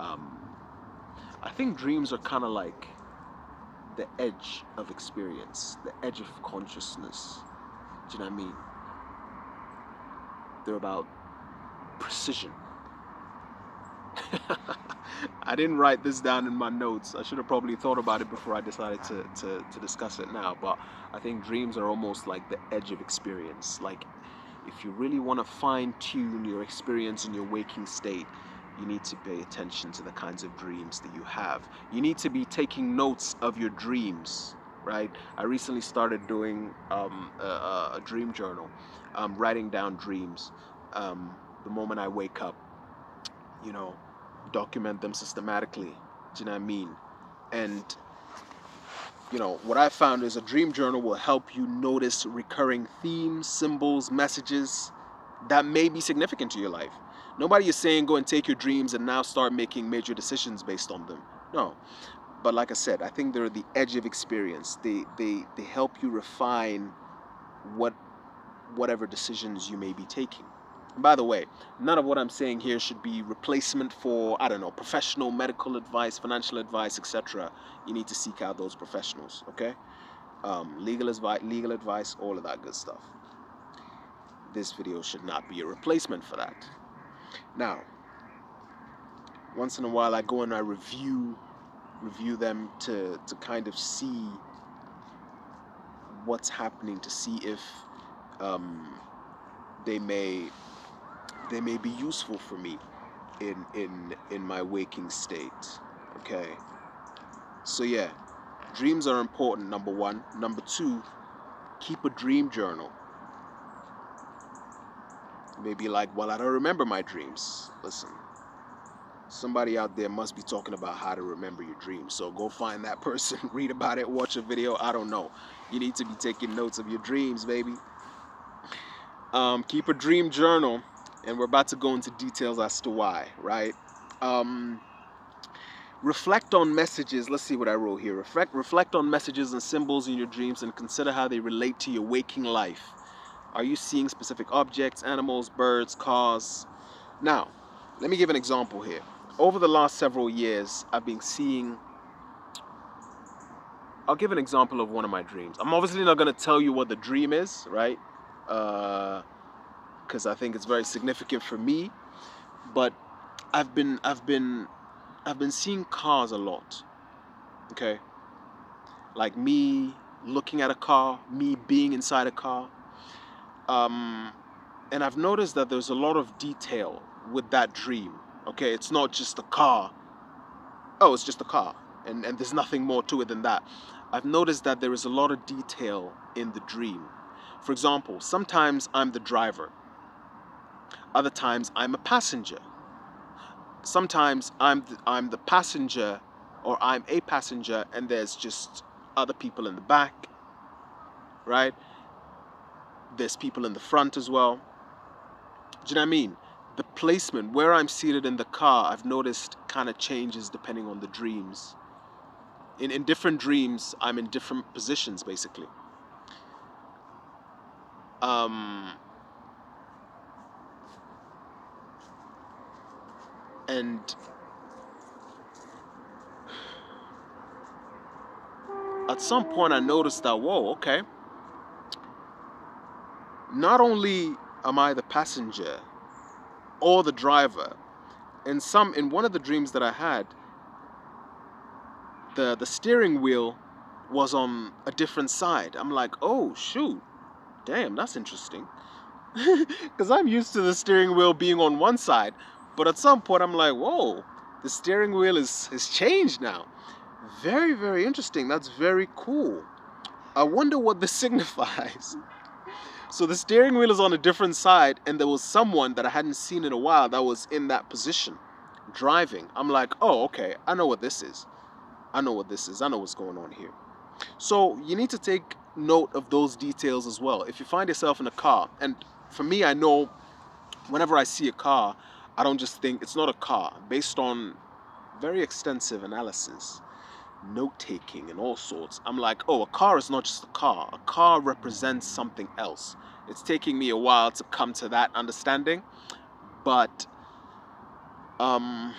I think dreams are kind of like the edge of experience, the edge of consciousness. Do you know what I mean? They're about precision. I didn't write this down in my notes. I should have probably thought about it before I decided to discuss it now. But I think dreams are almost like the edge of experience. Like, if you really want to fine-tune your experience in your waking state, you need to pay attention to the kinds of dreams that you have. You need to be taking notes of your dreams, right? I recently started doing a dream journal, writing down dreams. The moment I wake up, document them systematically. Do you know what I mean? And what I found is a dream journal will help you notice recurring themes, symbols, messages that may be significant to your life. Nobody is saying go and take your dreams and now start making major decisions based on them. No. But like I said, I think they're the edge of experience. They help you refine whatever decisions you may be taking. By the way, none of what I'm saying here should be replacement for, professional medical advice, financial advice, etc. You need to seek out those professionals, okay? Legal advice, all of that good stuff. This video should not be a replacement for that. Now, once in a while I go and I review them to kind of see what's happening, to see if they may be useful for me in my waking state. Okay, so yeah, dreams are important, number one. Number two, Keep a dream journal. Maybe like, well, I don't remember my dreams. Listen, somebody out there must be talking about how to remember your dreams. So go find that person, read about it, watch a video. I don't know. You need to be taking notes of your dreams, baby. Keep a dream journal, and we're about to go into details as to why, right? Um, Reflect on messages. Let's see what I wrote here. Reflect on messages and symbols in your dreams and consider how they relate to your waking life. Are you seeing specific objects, animals, birds, cars? Now, let me give an example here. Over the last several years, I've been seeing. I'll give an example of one of my dreams. I'm obviously not going to tell you what the dream is, right? Because I think it's very significant for me. But I've been seeing cars a lot. Okay, like me looking at a car, me being inside a car. And I've noticed that there's a lot of detail with that dream. Okay, it's not just a car. Oh, it's just a car. And there's nothing more to it than that. I've noticed that there is a lot of detail in the dream. For example, sometimes I'm the driver. Other times I'm a passenger. Sometimes I'm the passenger, or I'm a passenger and there's just other people in the back, right? There's people in the front as well. Do you know what I mean? The placement, where I'm seated in the car, I've noticed kind of changes depending on the dreams. In different dreams, I'm in different positions, basically. And at some point I noticed that, whoa, okay. Not only am I the passenger or the driver, in one of the dreams that I had, the steering wheel was on a different side. I'm like, oh shoot, damn, that's interesting. Because I'm used to the steering wheel being on one side, but at some point I'm like, whoa, the steering wheel has changed now. Very, very interesting. That's very cool. I wonder what this signifies. So the steering wheel is on a different side, and there was someone that I hadn't seen in a while that was in that position, driving. I'm like, oh, okay, I know what this is. I know what this is. I know what's going on here. So you need to take note of those details as well. If you find yourself in a car, and for me, I know whenever I see a car, I don't just think it's not a car. Based on very extensive analysis, note-taking and all sorts, I'm like, oh, a car is not just a car. A car represents something else. It's taking me a while to come to that understanding, but and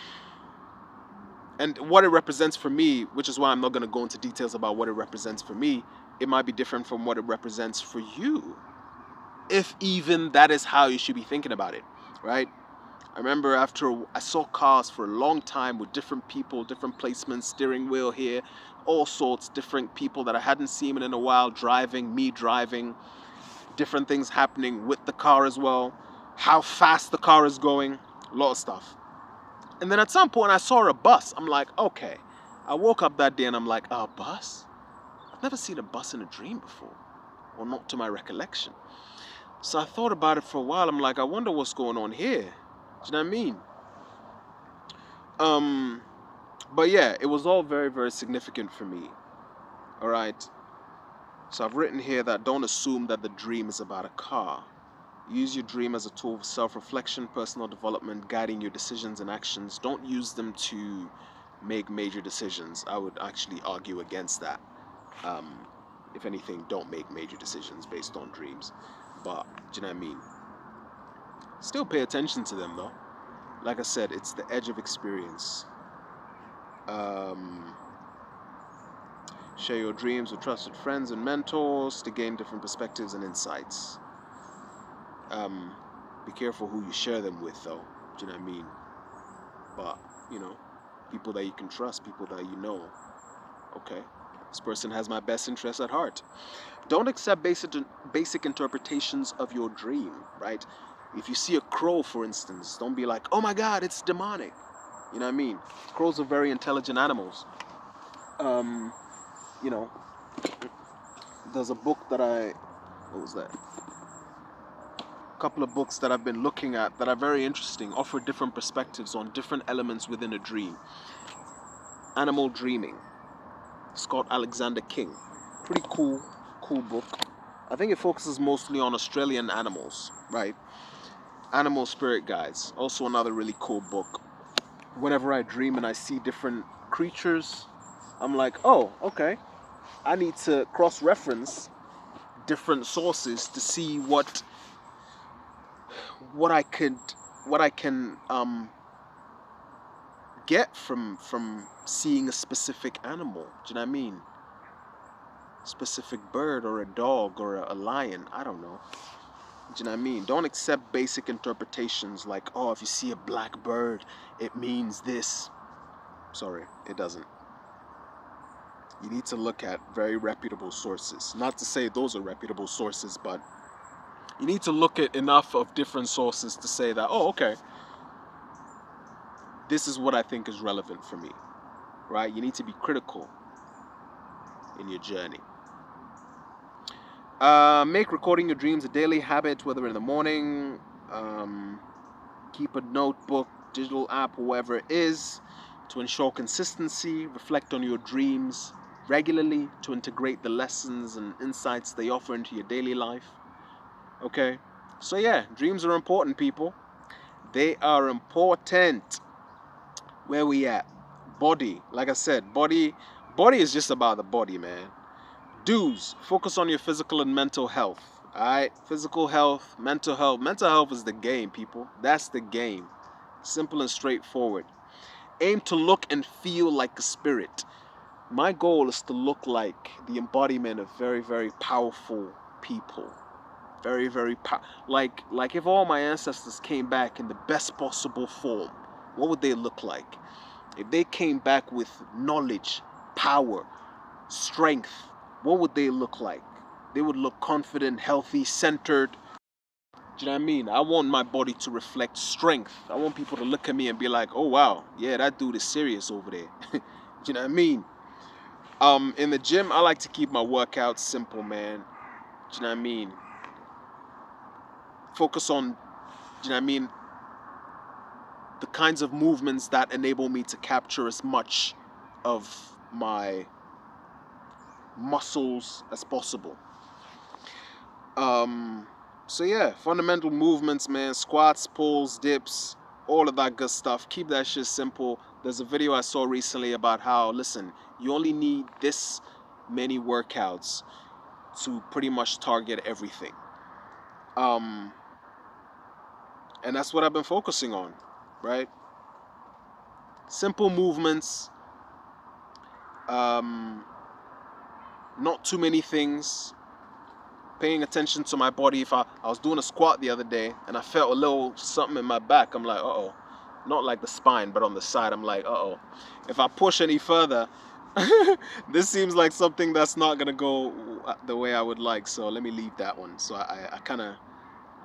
what it represents for me, which is why I'm not going to go into details about what it represents for me, it might be different from what it represents for you, if even that is how you should be thinking about it, right? I remember I saw cars for a long time with different people, different placements, steering wheel here, all sorts, different people that I hadn't seen in a while driving, me driving, different things happening with the car as well, how fast the car is going, a lot of stuff. And then at some point I saw a bus. I'm like, okay. I woke up that day and I'm like, a bus? I've never seen a bus in a dream before, or not to my recollection. So I thought about it for a while. I'm like, I wonder what's going on here. Do you know what I mean? But yeah, it was all very, very significant for me. All right. So I've written here that don't assume that the dream is about a car. Use your dream as a tool for self-reflection, personal development, guiding your decisions and actions. Don't use them to make major decisions. I would actually argue against that. If anything, don't make major decisions based on dreams. But, do you know what I mean? Still pay attention to them though. Like I said, it's the edge of experience. Share your dreams with trusted friends and mentors to gain different perspectives and insights. Be careful who you share them with though. Do you know what I mean? But, people that you can trust, people that you know. Okay, this person has my best interest at heart. Don't accept basic interpretations of your dream, right? If you see a crow, for instance, don't be like, oh my God, it's demonic. You know what I mean? Crows are very intelligent animals. There's a book that I what was that? A couple of books that I've been looking at that are very interesting, offer different perspectives on different elements within a dream. Animal Dreaming, Scott Alexander King. Pretty cool book. I think it focuses mostly on Australian animals, right? Animal Spirit Guides, also another really cool book. Whenever I dream and I see different creatures, I'm like, oh, okay. I need to cross-reference different sources to see what I could what I can get from seeing a specific animal. Do you know what I mean? Specific bird or a dog or a lion. I don't know. Do you know what I mean? Don't accept basic interpretations like, oh, if you see a black bird, it means this. Sorry, it doesn't. You need to look at very reputable sources. Not to say those are reputable sources, but you need to look at enough of different sources to say that, oh, okay, this is what I think is relevant for me, right? You need to be critical in your journey. Make recording your dreams a daily habit, whether in the morning, keep a notebook, digital app, whatever it is, to ensure consistency. Reflect on your dreams regularly to integrate the lessons and insights they offer into your daily life. Okay? So yeah, dreams are important, people. They are important. Where we at? Body. Like I said, body is just about the body, man. Do's: focus on your physical and mental health. Alright? Physical health, mental health. Mental health is the game, people. That's the game. Simple and straightforward. Aim to look and feel like a spirit. My goal is to look like the embodiment of very, very powerful people. Very, very like if all my ancestors came back in the best possible form, what would they look like? If they came back with knowledge, power, strength, what would they look like? They would look confident, healthy, centered. Do you know what I mean? I want my body to reflect strength. I want people to look at me and be like, oh wow, yeah, that dude is serious over there. Do you know what I mean? In the gym, I like to keep my workouts simple, man. Do you know what I mean? Focus on, do you know what I mean, the kinds of movements that enable me to capture as much of my muscles as possible. So yeah, fundamental movements, man. Squats, pulls, dips, all of that good stuff. Keep that shit simple. There's a video I saw recently about how, listen, you only need this many workouts to pretty much target everything. And that's what I've been focusing on, right? Simple movements, not too many things, paying attention to my body. If I was doing a squat the other day and I felt a little something in my back, I'm like, uh-oh. Not like the spine, but on the side, I'm like, uh-oh. If I push any further, this seems like something that's not going to go the way I would like, so let me leave that one. So I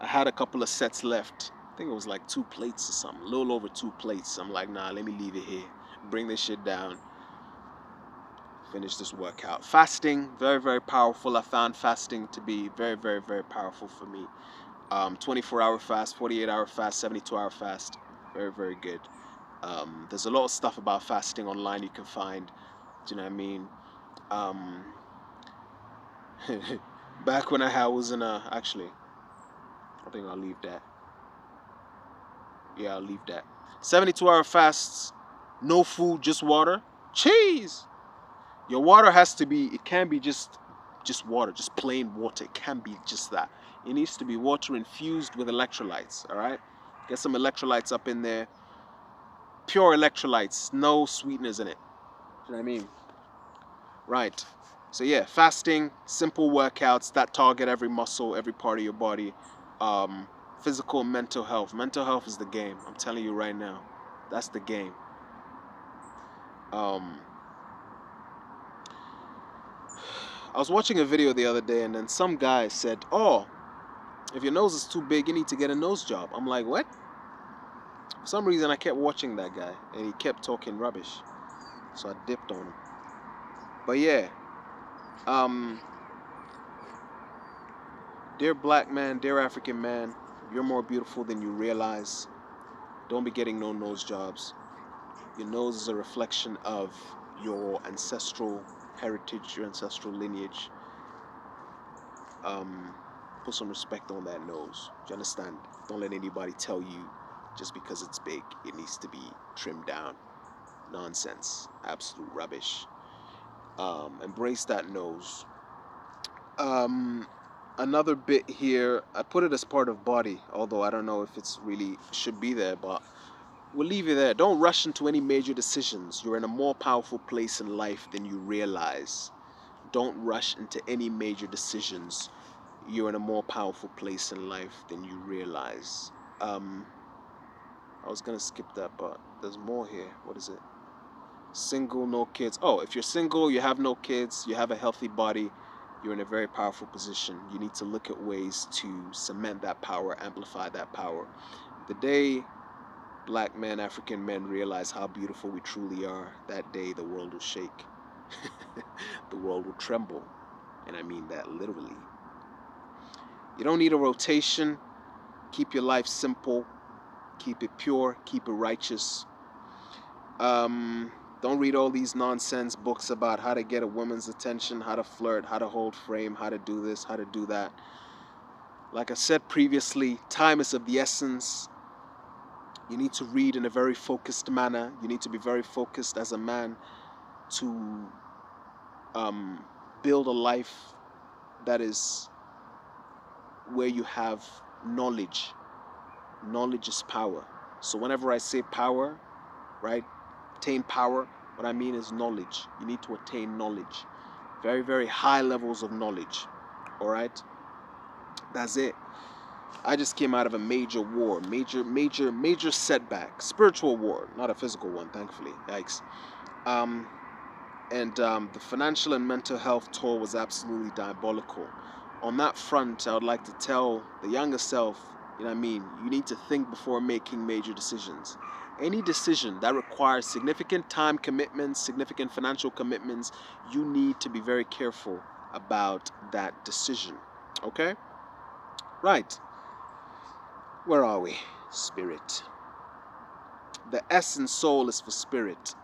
had a couple of sets left. I think it was like 2 plates or something, a little over 2 plates. I'm like, nah, let me leave it here. Bring this shit down. Finish this workout. Fasting, very, very powerful. I found fasting to be very, very, very powerful for me. 24-hour fast, 48-hour fast, 72-hour fast. Very, very good. There's a lot of stuff about fasting online you can find. Do you know what I mean? Back when I was in actually, I think I'll leave that. Yeah, I'll leave that. 72-hour fasts, no food, just water. Cheese! Your water has to be, it can't be just water, just plain water. It can't be just that. It needs to be water infused with electrolytes, all right? Get some electrolytes up in there. Pure electrolytes, no sweeteners in it. Do you know what I mean? Right. So yeah, fasting, simple workouts that target every muscle, every part of your body. Physical and mental health. Mental health is the game. I'm telling you right now. That's the game. I was watching a video the other day and then some guy said, oh, if your nose is too big, you need to get a nose job. I'm like, what? For some reason, I kept watching that guy and he kept talking rubbish. So I dipped on him. But yeah, Dear black man, dear African man, you're more beautiful than you realize. Don't be getting no nose jobs. Your nose is a reflection of your ancestral heritage, your ancestral lineage. Um, Put some respect on that nose. Do you understand? Don't let anybody tell you just because it's big, it needs to be trimmed down. Nonsense. Absolute rubbish. Embrace that nose. Um, Another bit here, I put it as part of body, although I don't know if it's really should be there, but we'll leave it there. Don't rush into any major decisions. You're in a more powerful place in life than you realize. Don't rush into any major decisions. You're in a more powerful place in life than you realize. Um, I was gonna skip that, but there's more here. What is it? Single, no kids. Oh, if you're single, you have no kids, you have a healthy body, you're in a very powerful position. You need to look at ways to cement that power, amplify that power. The day black men, African men realize how beautiful we truly are, that day the world will shake. The world will tremble. And I mean that literally. You don't need a rotation. Keep your life simple. Keep it pure. Keep it righteous. Don't read all these nonsense books about how to get a woman's attention, how to flirt, how to hold frame, how to do this, how to do that. Like I said previously, time is of the essence. You need to read in a very focused manner. You need to be very focused as a man to build a life that is where you have knowledge. Knowledge is power. So whenever I say power, right, attain power, what I mean is knowledge. You need to attain knowledge. Very, very high levels of knowledge. All right? That's it. I just came out of a major war, major setback. Spiritual war, not a physical one, thankfully. Yikes. The financial and mental health toll was absolutely diabolical. On that front, I would like to tell the younger self, you know what I mean, you need to think before making major decisions. Any decision that requires significant time commitments, significant financial commitments, you need to be very careful about that decision. Okay? Right. Where are we? Spirit. The S in soul is for spirit.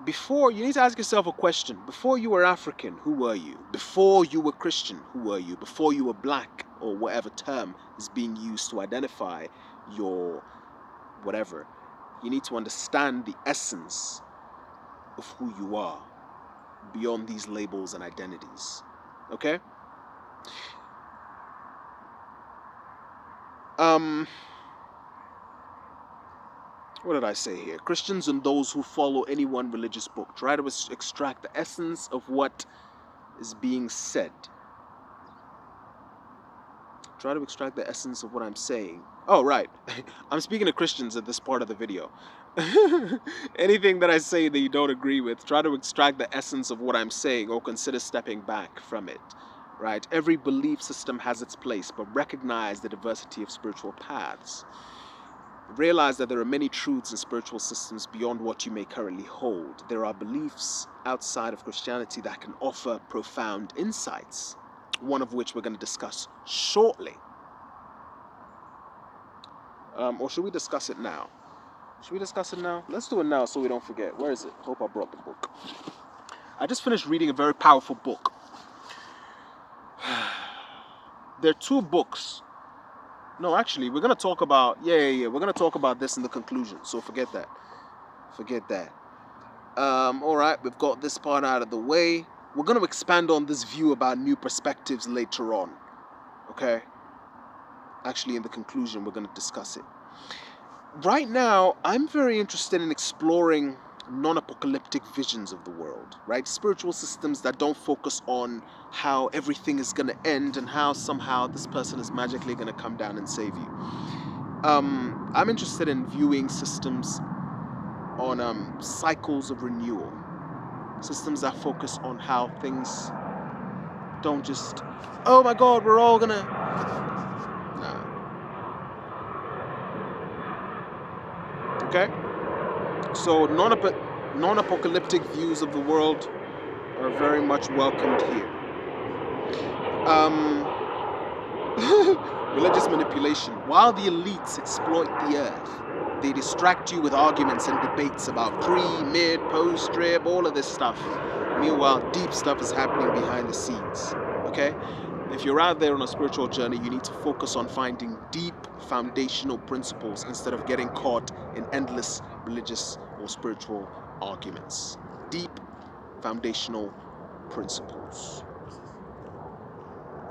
Before, you need to ask yourself a question. Before you were African, who were you? Before you were Christian, who were you? Before you were black, or whatever term is being used to identify your whatever, you need to understand the essence of who you are beyond these labels and identities. Okay? What did I say here? Christians and those who follow any one religious book try to extract the essence of what is being said. Try to extract the essence of what I'm saying. Oh, right. I'm speaking to Christians at this part of the video. Anything that I say that you don't agree with, try to extract the essence of what I'm saying or consider stepping back from it. Right? Every belief system has its place, but recognize the diversity of spiritual paths. Realize that there are many truths in spiritual systems beyond what you may currently hold. There are beliefs outside of Christianity that can offer profound insights, one of which we're going to discuss shortly. Or should we discuss it now? Should we discuss it now? Let's do it now so we don't forget. Where is it? Hope I brought the book. I just finished reading a very powerful book. There are two books. No, actually, we're going to talk about... Yeah. We're going to talk about this in the conclusion. So forget that. Forget that. All right, we've got this part out of the way. We're going to expand on this view about new perspectives later on. Okay? Actually, in the conclusion, we're going to discuss it. Right now, I'm very interested in exploring non-apocalyptic visions of the world, right? Spiritual systems that don't focus on how everything is going to end and how somehow this person is magically going to come down and save you. I'm interested in viewing systems on cycles of renewal, systems that focus on how things don't just, oh my God, we're all gonna, nah. Okay? So non-apocalyptic views of the world are very much welcomed here. Religious manipulation. While the elites exploit the earth, they distract you with arguments and debates about pre, mid, post trib, all of this stuff. Meanwhile, deep stuff is happening behind the scenes. Okay? If you're out there on a spiritual journey, you need to focus on finding deep foundational principles instead of getting caught in endless religious or spiritual arguments. Deep foundational principles.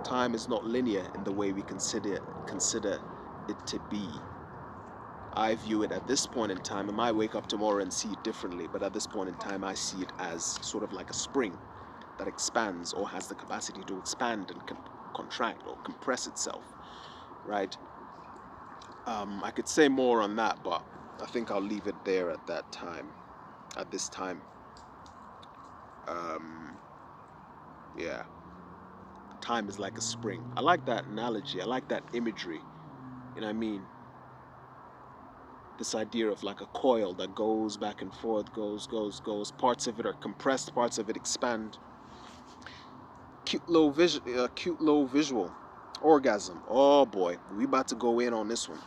Time is not linear in the way we consider it to be. I view it at this point in time. I might wake up tomorrow and see it differently, but at this point in time, I see it as sort of like a spring that expands or has the capacity to expand and contract or compress itself, right? I could say more on that, but I think I'll leave it there at that time. At this time, yeah. Time is like a spring. I like that analogy. I like that imagery. You know what I mean? This idea of like a coil that goes back and forth, goes. Parts of it are compressed, parts of it expand. Cute little visual. Orgasm. Oh boy, we about to go in on this one.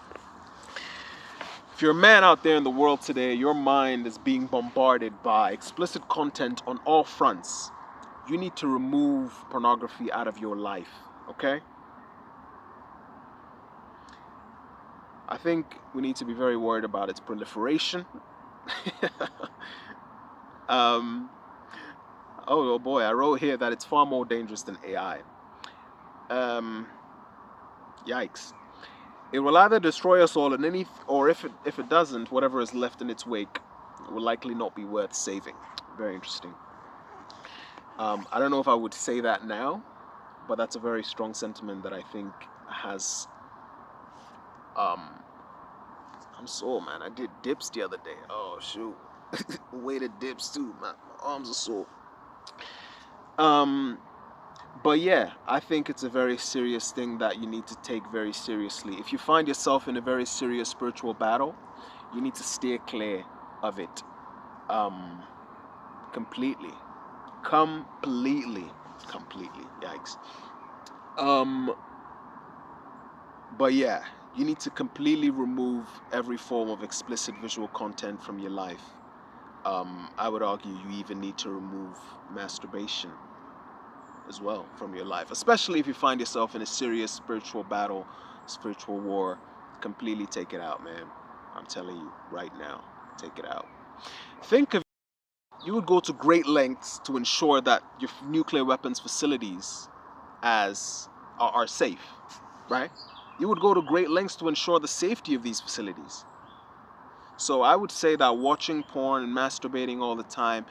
If you're a man out there in the world today, your mind is being bombarded by explicit content on all fronts. You need to remove pornography out of your life, okay? I think we need to be very worried about its proliferation. Oh boy, I wrote here that it's far more dangerous than AI. Yikes. It will either destroy us all, or if it doesn't, whatever is left in its wake will likely not be worth saving. Very interesting. I don't know if I would say that now, but that's a very strong sentiment that I think has. I'm sore, man. I did dips the other day. Oh shoot, weighted dips too. My arms are sore. But yeah, I think it's a very serious thing that you need to take very seriously. If you find yourself in a very serious spiritual battle, you need to steer clear of it. Completely. Yikes. But yeah, you need to completely remove every form of explicit visual content from your life. I would argue you even need to remove masturbation as well from your life, especially if you find yourself in a serious spiritual battle, spiritual war. Completely take it out, man. I'm telling you right now, take it out. Think of you would go to great lengths to ensure that your nuclear weapons facilities are safe, right? You would go to great lengths to ensure the safety of these facilities. So I would say that watching porn and masturbating all the time,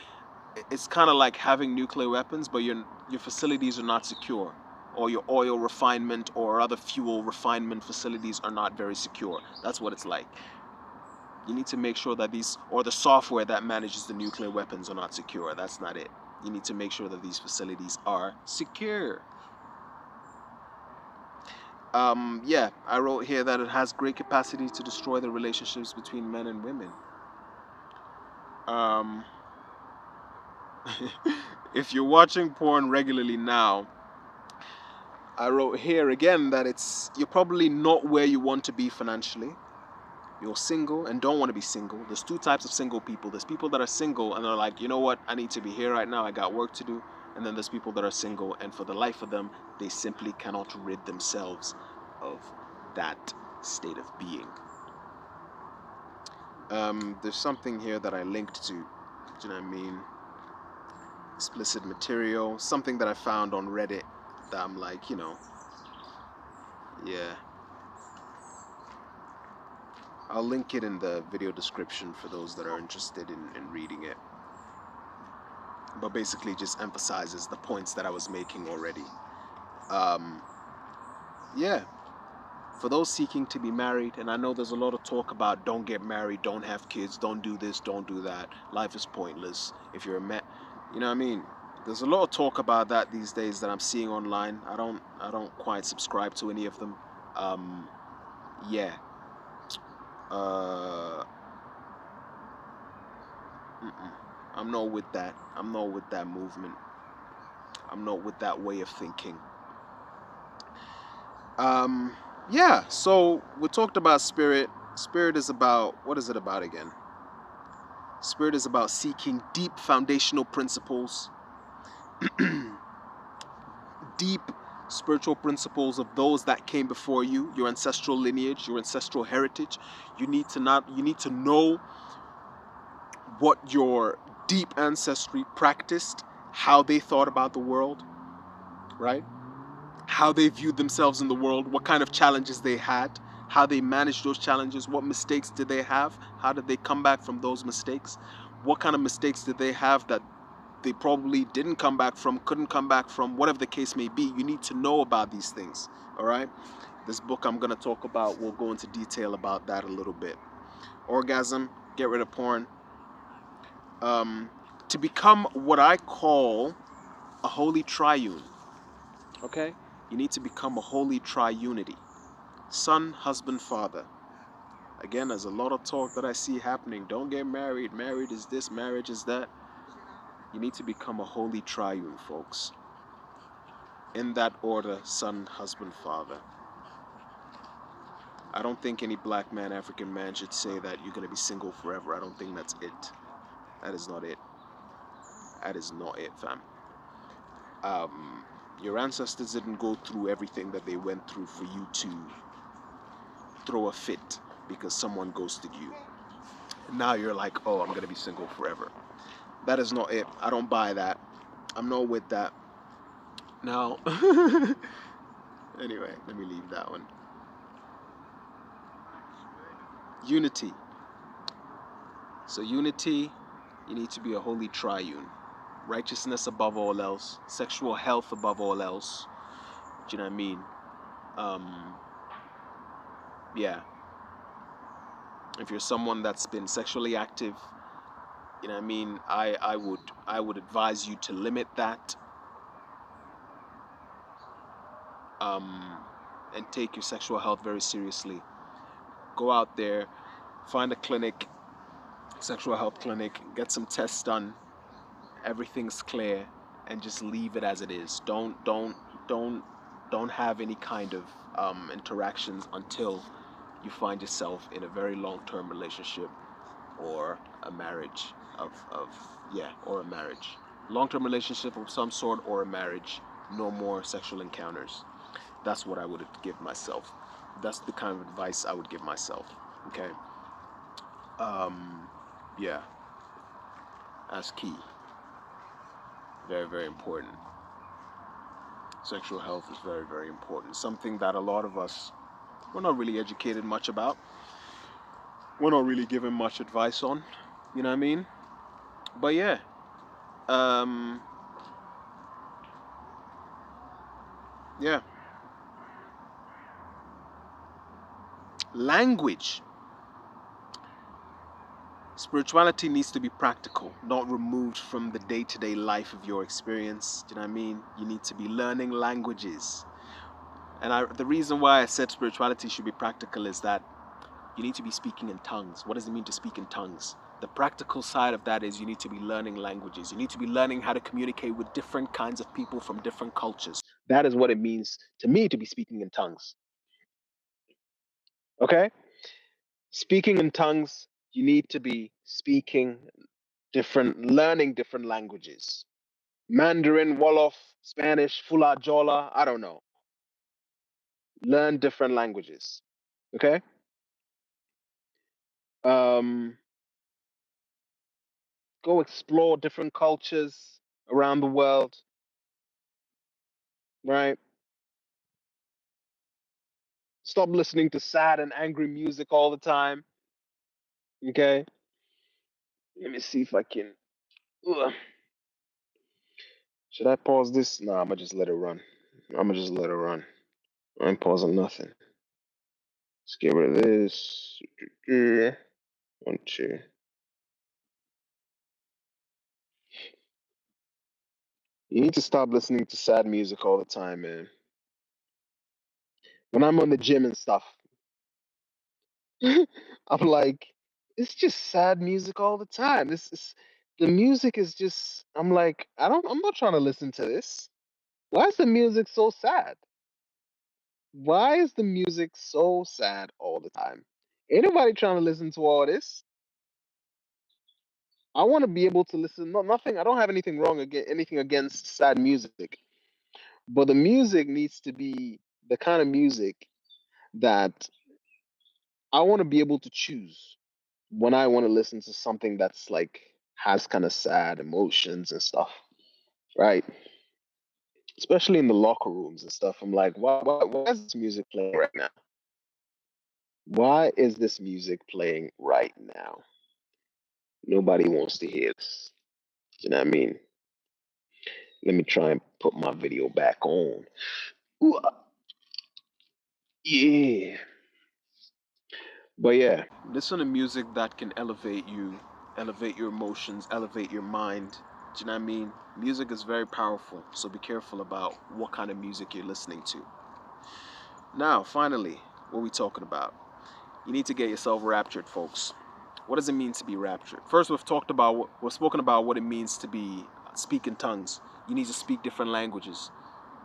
it's kind of like having nuclear weapons, but your facilities are not secure, or your oil refinement or other fuel refinement facilities are not very secure. That's what it's like. You need to make sure that the software that manages the nuclear weapons are not secure. That's not it. You need to make sure that these facilities are secure. Yeah, I wrote here that it has great capacity to destroy the relationships between men and women. If you're watching porn regularly now, I wrote here again that you're probably not where you want to be financially. You're single and don't want to be single. There's two types of single people. There's people that are single and they're like, you know what, I need to be here right now. I got work to do. And then there's people that are single and for the life of them, they simply cannot rid themselves of that state of being. There's something here that I linked to. Do you know what I mean? Explicit material. Something that I found on Reddit that I'm like, yeah. I'll link it in the video description for those that are interested in reading it. But basically just emphasizes the points that I was making already. Yeah. For those seeking to be married, and I know there's a lot of talk about don't get married, don't have kids, don't do this, don't do that. Life is pointless. If you're a man, you know what I mean? There's a lot of talk about that these days that I'm seeing online. I don't quite subscribe to any of them. Yeah. I'm not with that. I'm not with that movement. I'm not with that way of thinking. Um, yeah. So we talked about spirit. Spirit is about, what is it about again? Spirit is about seeking deep foundational principles, deep spiritual principles of those that came before you, your ancestral lineage, your ancestral heritage. You need to know what your deep ancestry practiced, how they thought about the world, right? How they viewed themselves in the world, what kind of challenges they had, how they managed those challenges, what mistakes did they have, how did they come back from those mistakes, what kind of mistakes did they have that they probably didn't come back from, couldn't come back from, whatever the case may be. You need to know about these things, all right? This book I'm going to talk about, we'll go into detail about that a little bit. Orgasm, get rid of porn. Um, to become what I call a holy triune, okay? You need to become a holy triunity. Son, husband, father. Again, there's a lot of talk that I see happening. Don't get married. Married is this, marriage is that. You need to become a holy triune, folks. In that order, son, husband, father. I don't think any black man, African man should say that you're going to be single forever. I don't think that's it. That is not it. That is not it, fam. Um, your ancestors didn't go through everything that they went through for you to throw a fit because someone ghosted you. Now you're like, oh, I'm going to be single forever. That is not it. I don't buy that. I'm not with that. Now, anyway, let me leave that one. Unity. So, unity, you need to be a holy triune. Righteousness above all else, sexual health above all else. Do you know what I mean? Um, yeah. If you're someone that's been sexually active, you know what I mean, I would advise you to limit that, um, and take your sexual health very seriously. Go out there, find a clinic, sexual health clinic, get some tests done, everything's clear, and just leave it as it is. Don't don't have any kind of interactions until you find yourself in a very long-term relationship or a marriage of yeah, or a marriage. Long-term relationship of some sort or a marriage. No more sexual encounters. That's what I would give myself. That's the kind of advice I would give myself. Okay. Um, yeah, that's key. Very, very important. Sexual health is very, very important. Something that a lot of us, we're not really educated much about. We're not really given much advice on. You know what I mean? But yeah, um, yeah. Language. Spirituality needs to be practical, not removed from the day to day life of your experience. Do you know what I mean? You need to be learning languages. And the reason why I said spirituality should be practical is that you need to be speaking in tongues. What does it mean to speak in tongues? The practical side of that is you need to be learning languages. You need to be learning how to communicate with different kinds of people from different cultures. That is what it means to me to be speaking in tongues. Okay? Speaking in tongues, you need to be speaking learning different languages. Mandarin, Wolof, Spanish, Fula Jola, I don't know. Learn different languages. Okay? Um, Go explore different cultures around the world, right? Stop listening to sad and angry music all the time. Okay? Let me see if I can. Ugh. Should I pause this? Nah, I'm gonna just let it run. I'm gonna just let it run. I ain't pausing nothing. Let's get rid of this. One, two. You need to stop listening to sad music all the time, man. When I'm on the gym and stuff, I'm like, it's just sad music all the time. This is the music is just. I'm like, I'm not trying to listen to this. Why is the music so sad? Why is the music so sad all the time? Ain't nobody trying to listen to all this. I want to be able to listen. No, nothing. I don't have anything wrong against anything against sad music, but the music needs to be the kind of music that I want to be able to choose when I want to listen to something that's like has kind of sad emotions and stuff, right? Especially in the locker rooms and stuff. I'm like, why is this music playing right now? Why is this music playing right now? Nobody wants to hear this. You know what I mean? Let me try and put my video back on. Ooh, yeah. But yeah, listen to music that can elevate you, elevate your emotions, elevate your mind. Do you know what I mean? Music is very powerful, so be careful about what kind of music you're listening to. Now, finally, what are we talking about? You need to get yourself raptured, folks. What does it mean to be raptured? First, we've spoken about what it means to be speak in tongues. You need to speak different languages.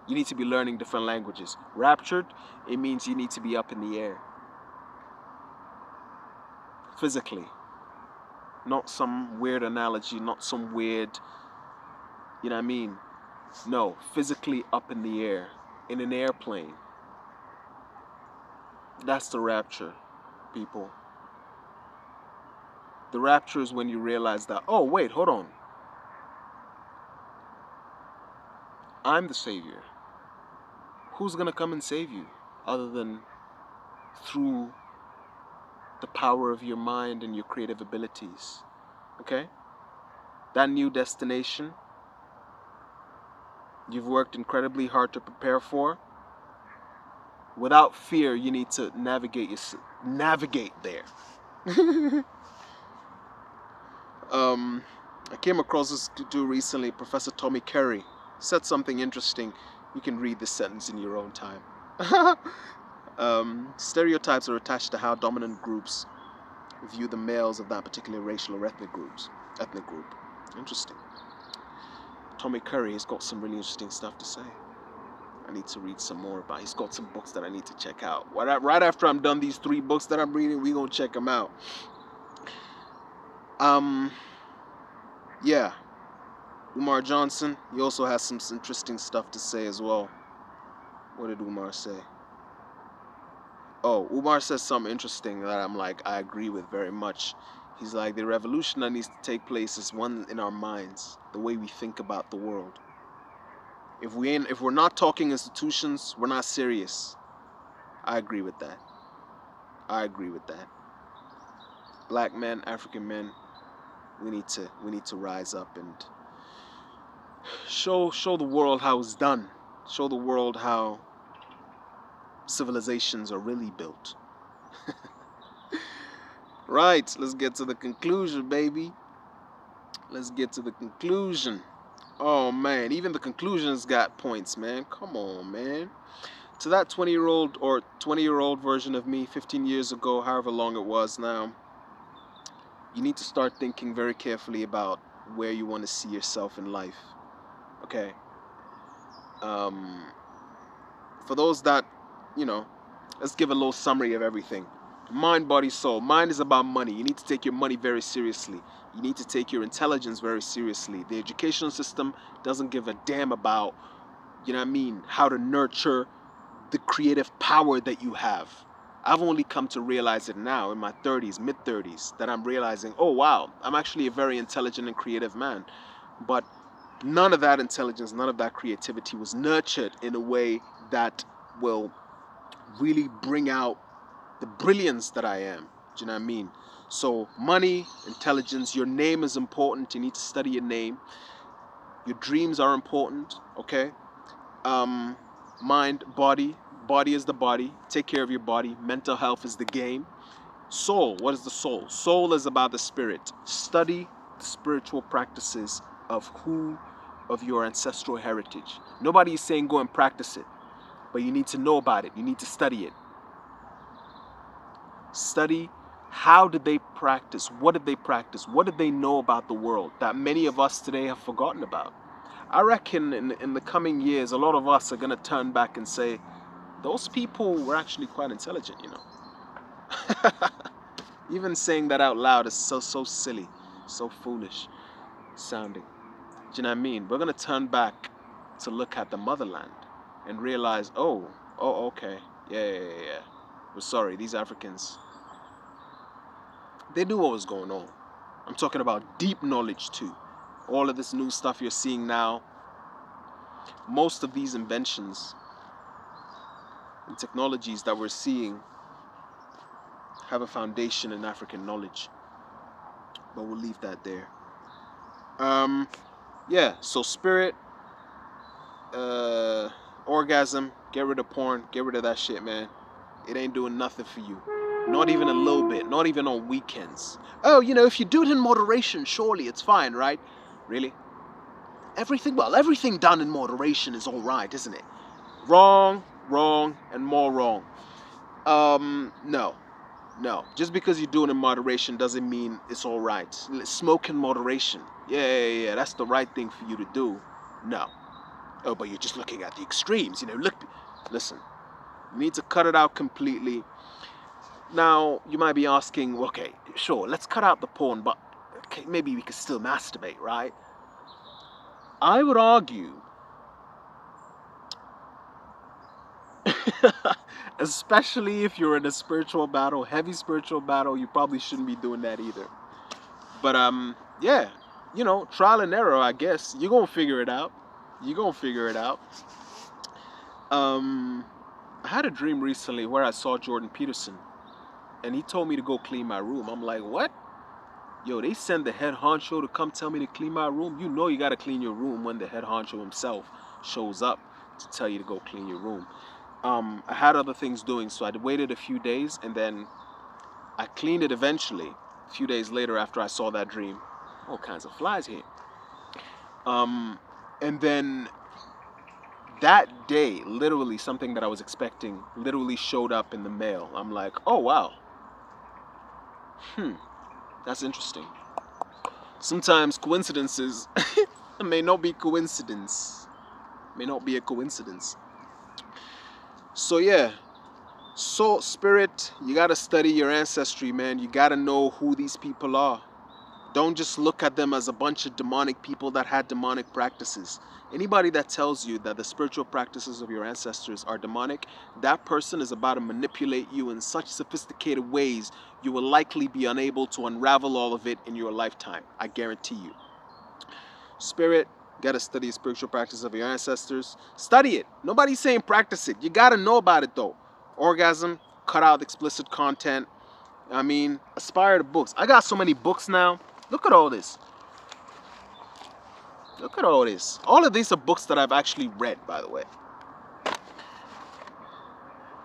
You need to be learning different languages. Raptured, it means you need to be up in the air, physically. Not some weird analogy, not some weird, you know what I mean? No, physically up in the air, in an airplane. That's the rapture, people. The rapture is when you realize that, oh, wait, hold on. I'm the savior. Who's going to come and save you other than through the power of your mind and your creative abilities? Okay? That new destination you've worked incredibly hard to prepare for. Without fear, you need to navigate there. I came across this dude recently, Professor Tommy Carey, said something interesting. You can read this sentence in your own time. Stereotypes are attached to how dominant groups view the males of that particular racial or ethnic group. Interesting. Tommy Curry has got some really interesting stuff to say. I need to read some more about. He's got some books that I need to check out. Right after I'm done these 3 books that I'm reading, we gonna check them out. Yeah. Umar Johnson, he also has some interesting stuff to say as well. What did Umar say? Oh, Umar says something interesting that I'm like, I agree with very much. He's like, the revolution that needs to take place is one in our minds, the way we think about the world. If we're not talking institutions, we're not serious. I agree with that. I agree with that. Black men, African men, we need to rise up and show the world how it's done. Show the world how civilizations are really built. Right, let's get to the conclusion, baby. Let's get to the conclusion. Oh man, even the conclusion's got points, man. Come on, man. To that 20-year-old or 20-year-old version of me 15 years ago, however long it was now, you need to start thinking very carefully about where you want to see yourself in life. Okay? For those that, you know, let's give a little summary of everything. Mind, body, soul. Mind is about money. You need to take your money very seriously. You need to take your intelligence very seriously. The educational system doesn't give a damn about, you know what I mean, how to nurture the creative power that you have. I've only come to realize it now in my 30s, mid 30s, that I'm realizing, oh wow, I'm actually a very intelligent and creative man. But none of that intelligence, none of that creativity was nurtured in a way that will really bring out the brilliance that I am. Do you know what I mean? So money, intelligence, your name is important. You need to study your name. Your dreams are important, okay? Mind, body. Body is the body. Take care of your body. Mental health is the game. Soul. What is the soul? Soul is about the spirit. Study the spiritual practices of your ancestral heritage. Nobody is saying go and practice it, but you need to know about it. You need to study it. Study how did they practice? What did they practice? What did they know about the world that many of us today have forgotten about? I reckon in the coming years, a lot of us are going to turn back and say, those people were actually quite intelligent, you know. Even saying that out loud is so silly, so foolish sounding. Do you know what I mean? We're gonna turn back to look at the motherland and realize, oh, okay, yeah. We're sorry, these Africans, they knew what was going on. I'm talking about deep knowledge too. All of this new stuff you're seeing now, most of these inventions and technologies that we're seeing have a foundation in African knowledge. But we'll leave that there. Yeah, so spirit, orgasm, get rid of porn, get rid of that shit, man. It ain't doing nothing for you. Not even a little bit, not even on weekends. Oh, you know, if you do it in moderation, surely it's fine, right? Really? Everything done in moderation is alright, isn't it? Wrong, and more wrong. No. Just because you do it in moderation doesn't mean it's alright. Smoke in moderation. Yeah, that's the right thing for you to do. No. Oh, but you're just looking at the extremes, you know, listen, you need to cut it out completely. Now, you might be asking, okay, sure, let's cut out the porn, but okay, maybe we could still masturbate, right? I would argue, especially if you're in a spiritual battle, heavy spiritual battle, you probably shouldn't be doing that either. But, yeah, you know, trial and error, I guess. You're gonna figure it out. I had a dream recently where I saw Jordan Peterson, and he told me to go clean my room. I'm like, what? Yo, they send the head honcho to come tell me to clean my room? You know you gotta clean your room when the head honcho himself shows up to tell you to go clean your room. I had other things doing, so I waited a few days, and then I cleaned it eventually. A few days later after I saw that dream. All kinds of flies here. And then that day, literally something that I was expecting literally showed up in the mail. I'm like, oh wow. That's interesting. Sometimes coincidences may not be coincidence. May not be a coincidence. So yeah. So spirit, you gotta study your ancestry, man. You gotta know who these people are. Don't just look at them as a bunch of demonic people that had demonic practices. Anybody that tells you that the spiritual practices of your ancestors are demonic, that person is about to manipulate you in such sophisticated ways you will likely be unable to unravel all of it in your lifetime. I guarantee you. Spirit, gotta study the spiritual practice of your ancestors. Study it. Nobody's saying practice it. You gotta know about it though. Orgasm, cut out explicit content. I mean, aspire to books. I got so many books now. Look at all this. All of these are books that I've actually read, by the way.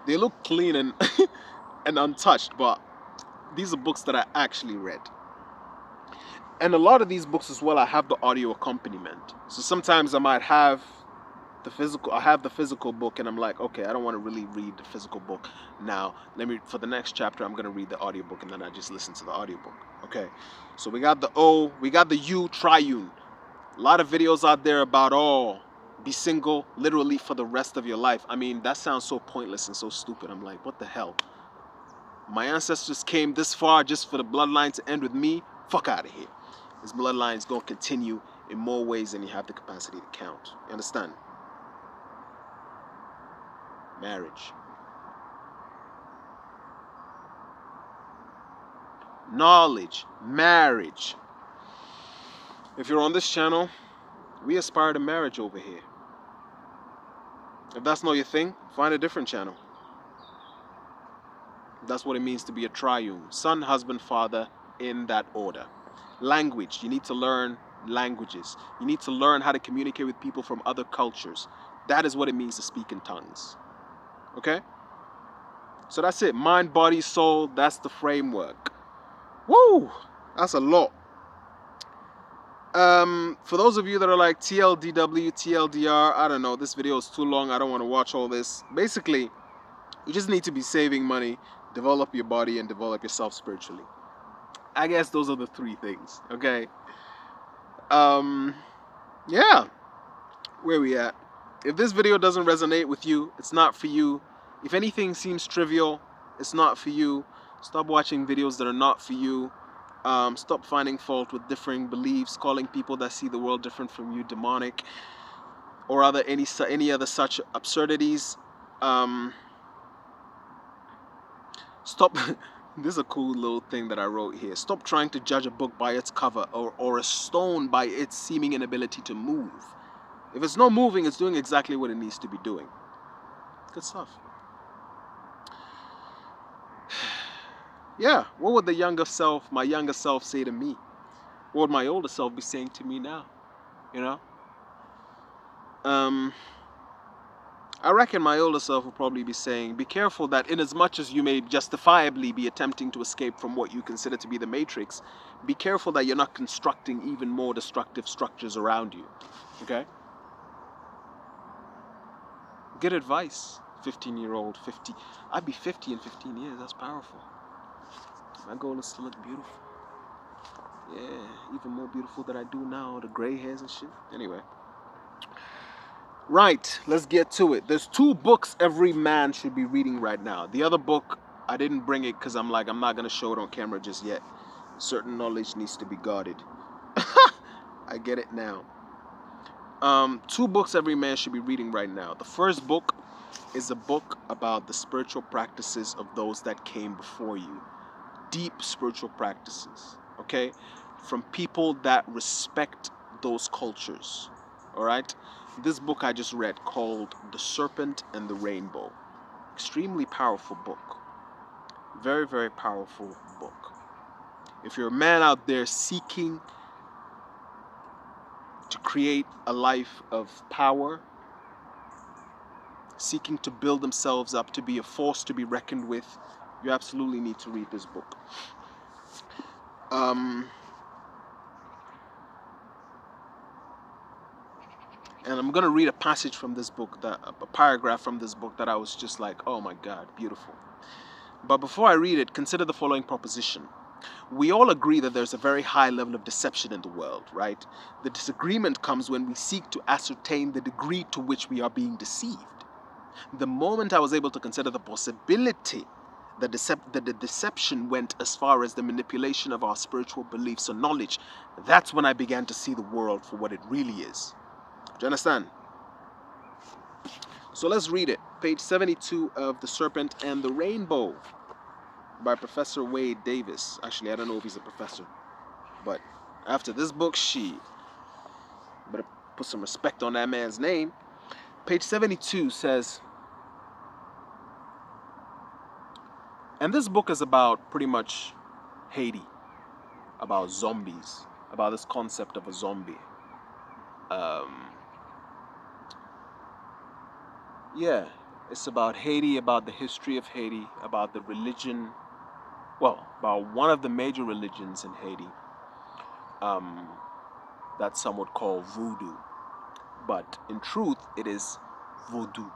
They look clean and and untouched, but these are books that I actually read. And a lot of these books as well, I have the audio accompaniment. So sometimes I might have the physical book, and I'm like, okay, I don't want to really read the physical book now. For the next chapter, I'm going to read the audiobook, and then I just listen to the audiobook. Okay, so we got the O, we got the U, triune. A lot of videos out there about, be single literally for the rest of your life. I mean, that sounds so pointless and so stupid. I'm like, what the hell? My ancestors came this far just for the bloodline to end with me? Fuck out of here. This bloodline is going to continue in more ways than you have the capacity to count. You understand? Marriage. Knowledge. Marriage. If you're on this channel, we aspire to marriage over here. If that's not your thing, find a different channel. That's what it means to be a triune. Son, husband, father, in that order. Language. You need to learn languages. You need to learn how to communicate with people from other cultures. That is what it means to speak in tongues. Okay? So that's it. Mind, body, soul. That's the framework. Woo! That's a lot. For those of you that are like TLDW, TLDR, I don't know, this video is too long, I don't want to watch all this. Basically, you just need to be saving money, develop your body, and develop yourself spiritually. I guess those are the three things, okay? Yeah. Where we at? If this video doesn't resonate with you, it's not for you, If anything seems trivial, it's not for you. Stop watching videos that are not for you. Stop finding fault with differing beliefs, calling people that see the world different from you demonic, or any other such absurdities. Um, Stop. This is a cool little thing that I wrote here. Stop trying to judge a book by its cover, or a stone by its seeming inability to move. If it's not moving, it's doing exactly what it needs to be doing. Good stuff. Yeah, what would my younger self say to me? What would my older self be saying to me now? You know? Um, I reckon my older self will probably be saying, be careful that in as much as you may justifiably be attempting to escape from what you consider to be the matrix, be careful that you're not constructing even more destructive structures around you. Okay? Good advice, 15-year-old, 50. I'd be 50 in 15 years, that's powerful. My goal is to look beautiful. Yeah, even more beautiful than I do now, the gray hairs and shit. Anyway. Right, let's get to it. There's 2 books every man should be reading right now. The other book, I didn't bring it because I'm not going to show it on camera just yet. Certain knowledge needs to be guarded. I get it now. 2 books every man should be reading right now. The first book is a book about the spiritual practices of those that came before you. Deep spiritual practices, okay? From people that respect those cultures, all right? This book I just read called The Serpent and the Rainbow. Extremely powerful book. Very, very powerful book. If you're a man out there seeking to create a life of power, seeking to build themselves up to be a force to be reckoned with, you absolutely need to read this book. And I'm gonna read a passage from this book, a paragraph from this book that I was just like, oh my God, beautiful. But before I read it, consider the following proposition. We all agree that there's a very high level of deception in the world, right? The disagreement comes when we seek to ascertain the degree to which we are being deceived. The moment I was able to consider the possibility that the deception went as far as the manipulation of our spiritual beliefs or knowledge, that's when I began to see the world for what it really is. Do you understand? So let's read it. Page 72 of The Serpent and the Rainbow by Professor Wade Davis. Actually, I don't know if he's a professor, but after this book, better put some respect on that man's name. Page 72 says, and this book is about pretty much Haiti, about zombies, about this concept of a zombie. Yeah, it's about Haiti, about the history of Haiti, about the religion, well, about one of the major religions in Haiti, um, that some would call voodoo. But in truth, it is voodoo.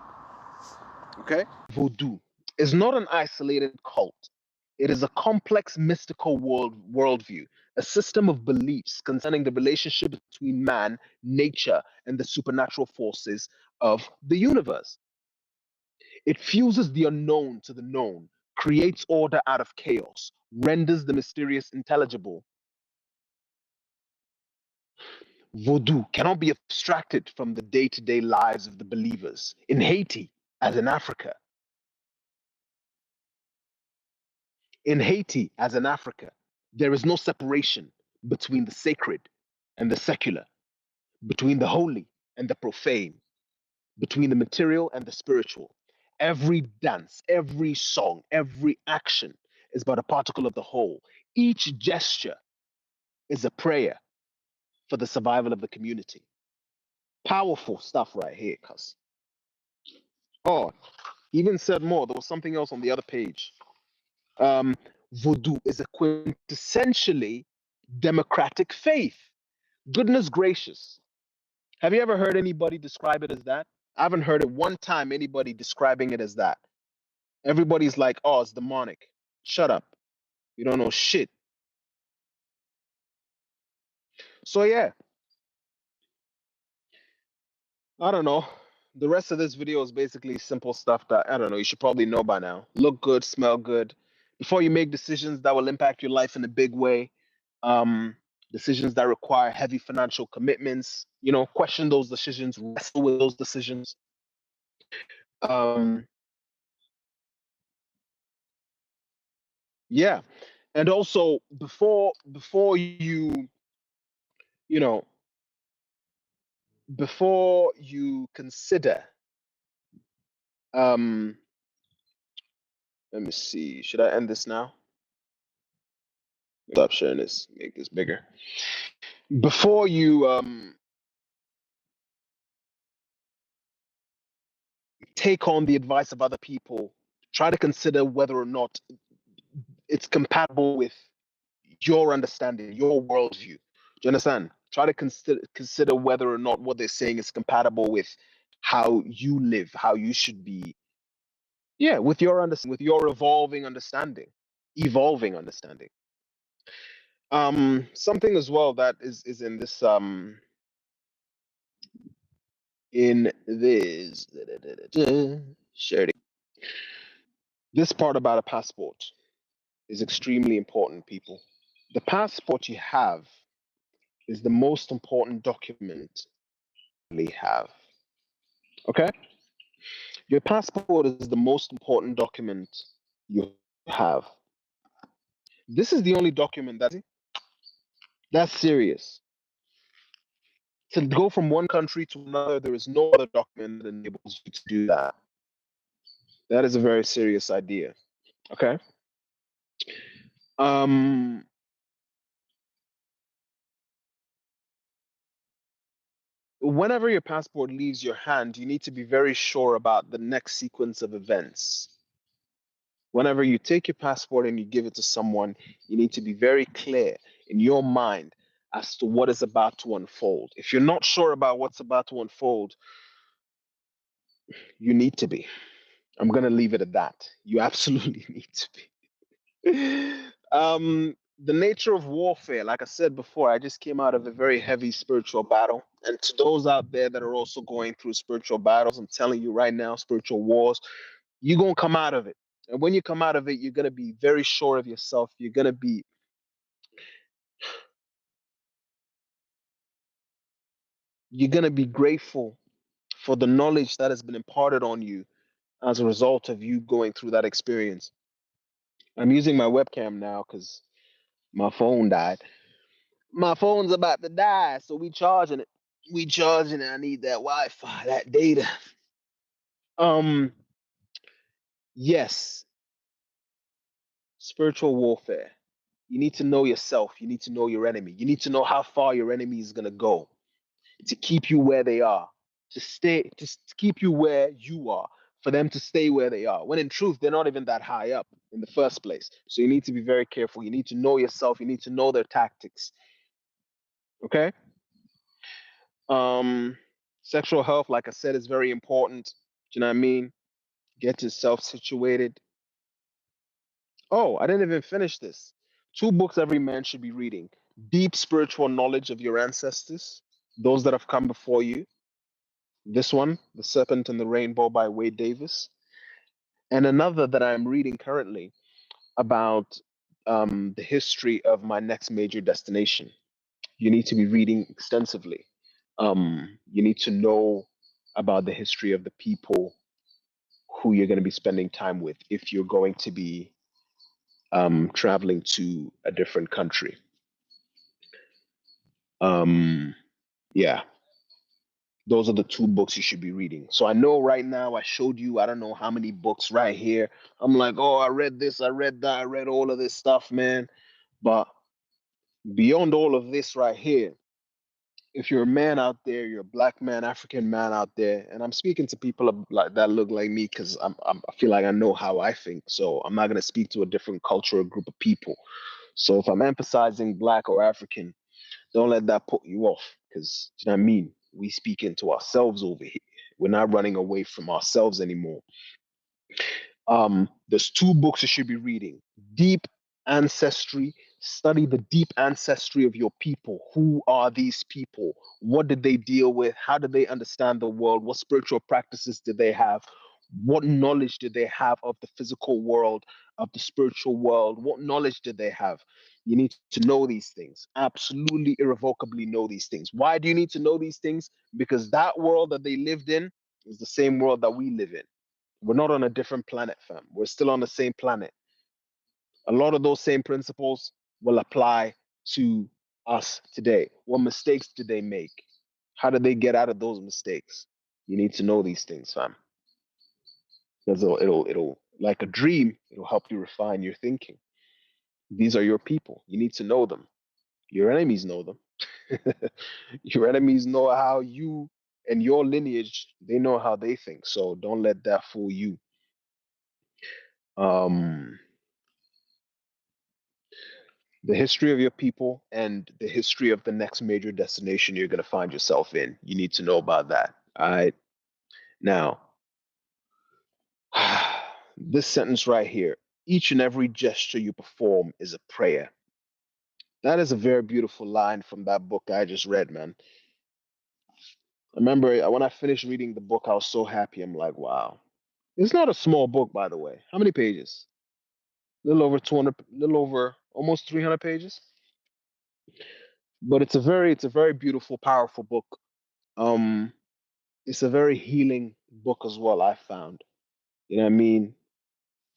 Okay? Voodoo is not an isolated cult. It is a complex mystical worldview, a system of beliefs concerning the relationship between man, nature, and the supernatural forces of the universe. It fuses the unknown to the known, creates order out of chaos, renders the mysterious intelligible. Voodoo cannot be abstracted from the day to day lives of the believers in Haiti as in Africa. In Haiti as in Africa, there is no separation between the sacred and the secular, between the holy and the profane, between the material and the spiritual. Every dance, every song, every action is but a particle of the whole. Each gesture is a prayer for the survival of the community. Powerful stuff right here, cuz. Oh, he even said more. There was something else on the other page. Voodoo is a quintessentially democratic faith. Goodness gracious. Have you ever heard anybody describe it as that? I haven't heard it one time anybody describing it as that. Everybody's like, oh, it's demonic. Shut up. You don't know shit. So, yeah, I don't know. the rest of this video is basically simple stuff that I don't know, you should probably know by now. Look good, smell good. Before you make decisions that will impact your life in a big way, um, decisions that require heavy financial commitments, question those decisions, wrestle with those decisions. Um, yeah. And also before you know, before you consider um let me see, should I end this now? Stop sharing this, make this bigger. Before you take on the advice of other people, try to consider whether or not it's compatible with your understanding, your worldview. Do you understand? Try to consider whether or not what they're saying is compatible with how you live, how you should be. Yeah, with your understanding, with your evolving understanding. Something as well that is in this shared. This part about a passport is extremely important, people. The passport you have is the most important document we have. Okay? Your passport is the most important document you have. This is the only document that's serious. To go from one country to another, there is no other document that enables you to do that. That is a very serious idea. Okay? Um Whenever your passport leaves your hand, you need to be very sure about the next sequence of events. Whenever you take your passport and you give it to someone, you need to be very clear in your mind as to what is about to unfold. If you're not sure about what's about to unfold, you need to be. I'm going to leave it at that. You absolutely need to be. The nature of warfare, like I said before, I just came out of a very heavy spiritual battle. And to those out there that are also going through spiritual battles, I'm telling you right now, spiritual wars, you're going to come out of it. And when you come out of it, you're going to be very sure of yourself. You're going to be grateful for the knowledge that has been imparted on you as a result of you going through that experience. I'm using my webcam now because my phone died. My phone's about to die, so we charging it. We charging it. I need that Wi-Fi, that data. Um, yes, spiritual warfare. You need to know yourself. You need to know your enemy. You need to know how far your enemy is gonna go to keep you where they are, to keep you where you are, for them to stay where they are. When in truth, they're not even that high up in the first place. So you need to be very careful. You need to know yourself. You need to know their tactics. Okay. Um, Sexual health, like I said, is very important. Do you know what I mean? Get yourself situated. Oh, I didn't even finish this. Two books every man should be reading: Deep Spiritual Knowledge of Your Ancestors, those that have come before you. This one, The Serpent and the Rainbow by Wade Davis. And another that I'm reading currently about the history of my next major destination. You need to be reading extensively. You need to know about the history of the people who you're going to be spending time with if you're going to be traveling to a different country. Um, yeah, those are the two books you should be reading. So I know right now I showed you, I don't know how many books right here. I'm like, oh, I read this, I read that, I read all of this stuff, man. But beyond all of this right here, if you're a man out there, you're a black man, African man out there, and I'm speaking to people like that look like me because I feel like I know how I think. So I'm not gonna speak to a different culture or group of people. So if I'm emphasizing black or African, don't let that put you off because you know what I mean. We speak into ourselves over here. We're not running away from ourselves anymore. There's two books you should be reading: Deep Ancestry Study the deep ancestry of your people. Who are these people? What did they deal with? How did they understand the world? What spiritual practices did they have? What knowledge did they have of the physical world, of the spiritual world? What knowledge did they have? You need to know these things. Absolutely, irrevocably know these things. Why do you need to know these things? Because that world that they lived in is the same world that we live in. We're not on a different planet, fam. We're still on the same planet. A lot of those same principles will apply to us today. What mistakes did they make? How did they get out of those mistakes? You need to know these things, fam. Because it'll like a dream, it'll help you refine your thinking. These are your people. You need to know them. Your enemies know them. Your enemies know how you and your lineage, they know how they think. So don't let that fool you. Um, the history of your people and the history of the next major destination you're going to find yourself in. You need to know about that. All right. Now, this sentence right here, each and every gesture you perform is a prayer. That is a very beautiful line from that book I just read, man. I remember when I finished reading the book, I was so happy. I'm like, wow. It's not a small book, by the way. How many pages? A little over 200, little over almost 300 pages. But it's a very beautiful, powerful book. Um, it's a very healing book as well, I found. You know what I mean?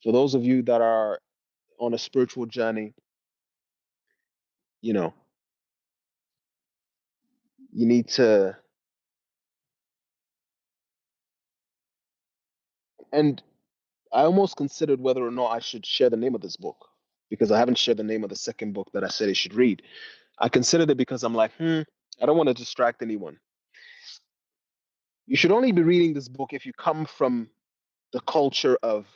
For those of you that are on a spiritual journey, you know, you need to, and I almost considered whether or not I should share the name of this book because I haven't shared the name of the second book that I said I should read. I considered it because I'm like, I don't want to distract anyone. You should only be reading this book if you come from the culture of,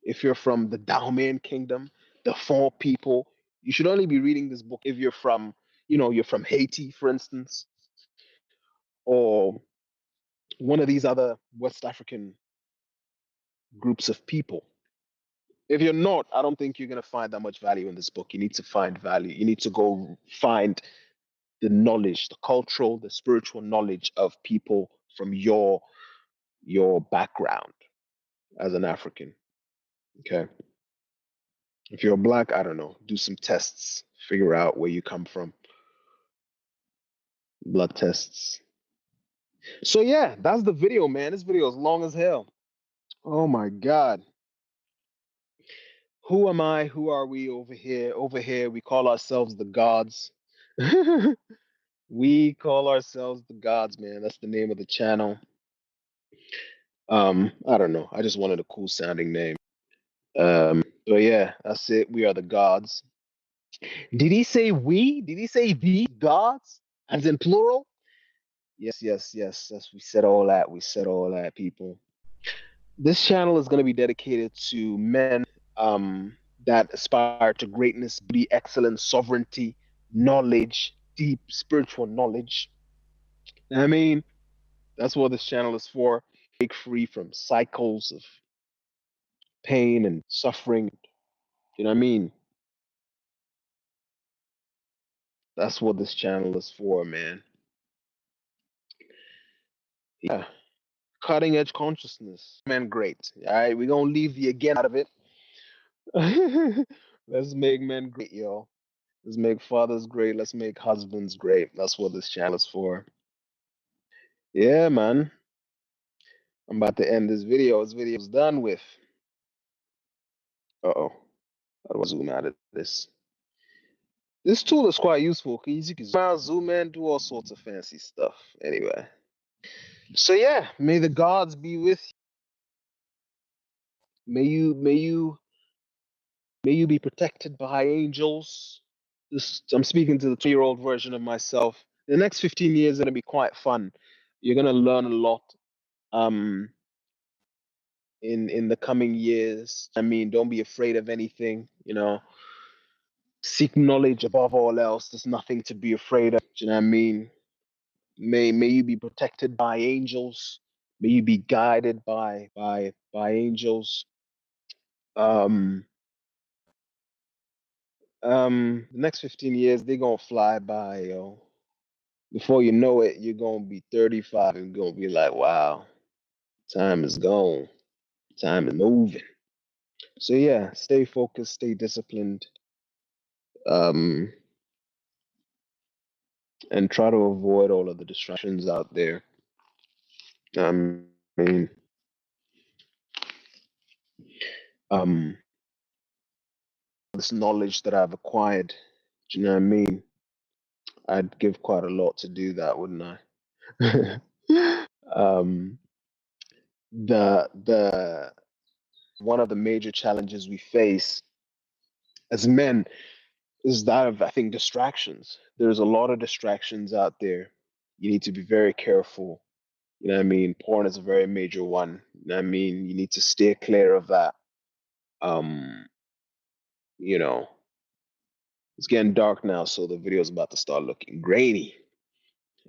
if you're from the Daomen kingdom, the Fon people. You should only be reading this book if you're from, you're from Haiti, for instance, or one of these other West African groups of people. If you're not, I don't think you're going to find that much value in this book. You need to find value. You need to go find the knowledge, the cultural, the spiritual knowledge of people from your background as an African. Okay. If you're black, I don't know, do some tests, figure out where you come from, blood tests. So yeah, that's the video, man. This video is long as hell. Oh my God. Who am I? Who are we over here? Over here, we call ourselves the gods. We call ourselves the gods, man. That's the name of the channel. I don't know. I just wanted a cool sounding name. But yeah, that's it. We are the gods. Did he say we? Did he say the gods? As in plural? Yes, yes, yes. Yes, we said all that. We said all that, people. This channel is going to be dedicated to men that aspire to greatness, beauty, excellence, sovereignty, knowledge, deep spiritual knowledge. I mean, that's what this channel is for. Break free from cycles of pain and suffering. You know what I mean? That's what this channel is for, man. Yeah. Cutting edge consciousness. Man, great. All right, we're gonna leave the again out of it. Let's make men great, yo. Let's make fathers great. Let's make husbands great. That's what this channel is for. Yeah, man. I'm about to end this video. This video is done with. Uh-oh. How do I zoom out of this? This tool is quite useful because you can zoom out, zoom in, do all sorts of fancy stuff. Anyway. So yeah, may the gods be with you. May you be protected by angels. I'm speaking to the 2-year-old version of myself. The next 15 years are gonna be quite fun. You're gonna learn a lot. Um, in the coming years. I mean, don't be afraid of anything, Seek knowledge above all else. There's nothing to be afraid of. Do you know what I mean? May you be protected by angels. May you be guided by angels. Um The next 15 years, they're gonna fly by, yo. Before you know it, you're gonna be 35 and gonna be like, wow, time is gone. Time is moving. So yeah, stay focused, stay disciplined, um, and try to avoid all of the distractions out there. I mean, um, this knowledge that I've acquired, do you know what I mean? I'd give quite a lot to do that, wouldn't I? um, the one of the major challenges we face as men is that of, I think, distractions. There's a lot of distractions out there. You need to be very careful. You know what I mean? Porn is a very major one. You know what I mean? You need to steer clear of that. Um, you know, it's getting dark now, so the video is about to start looking grainy.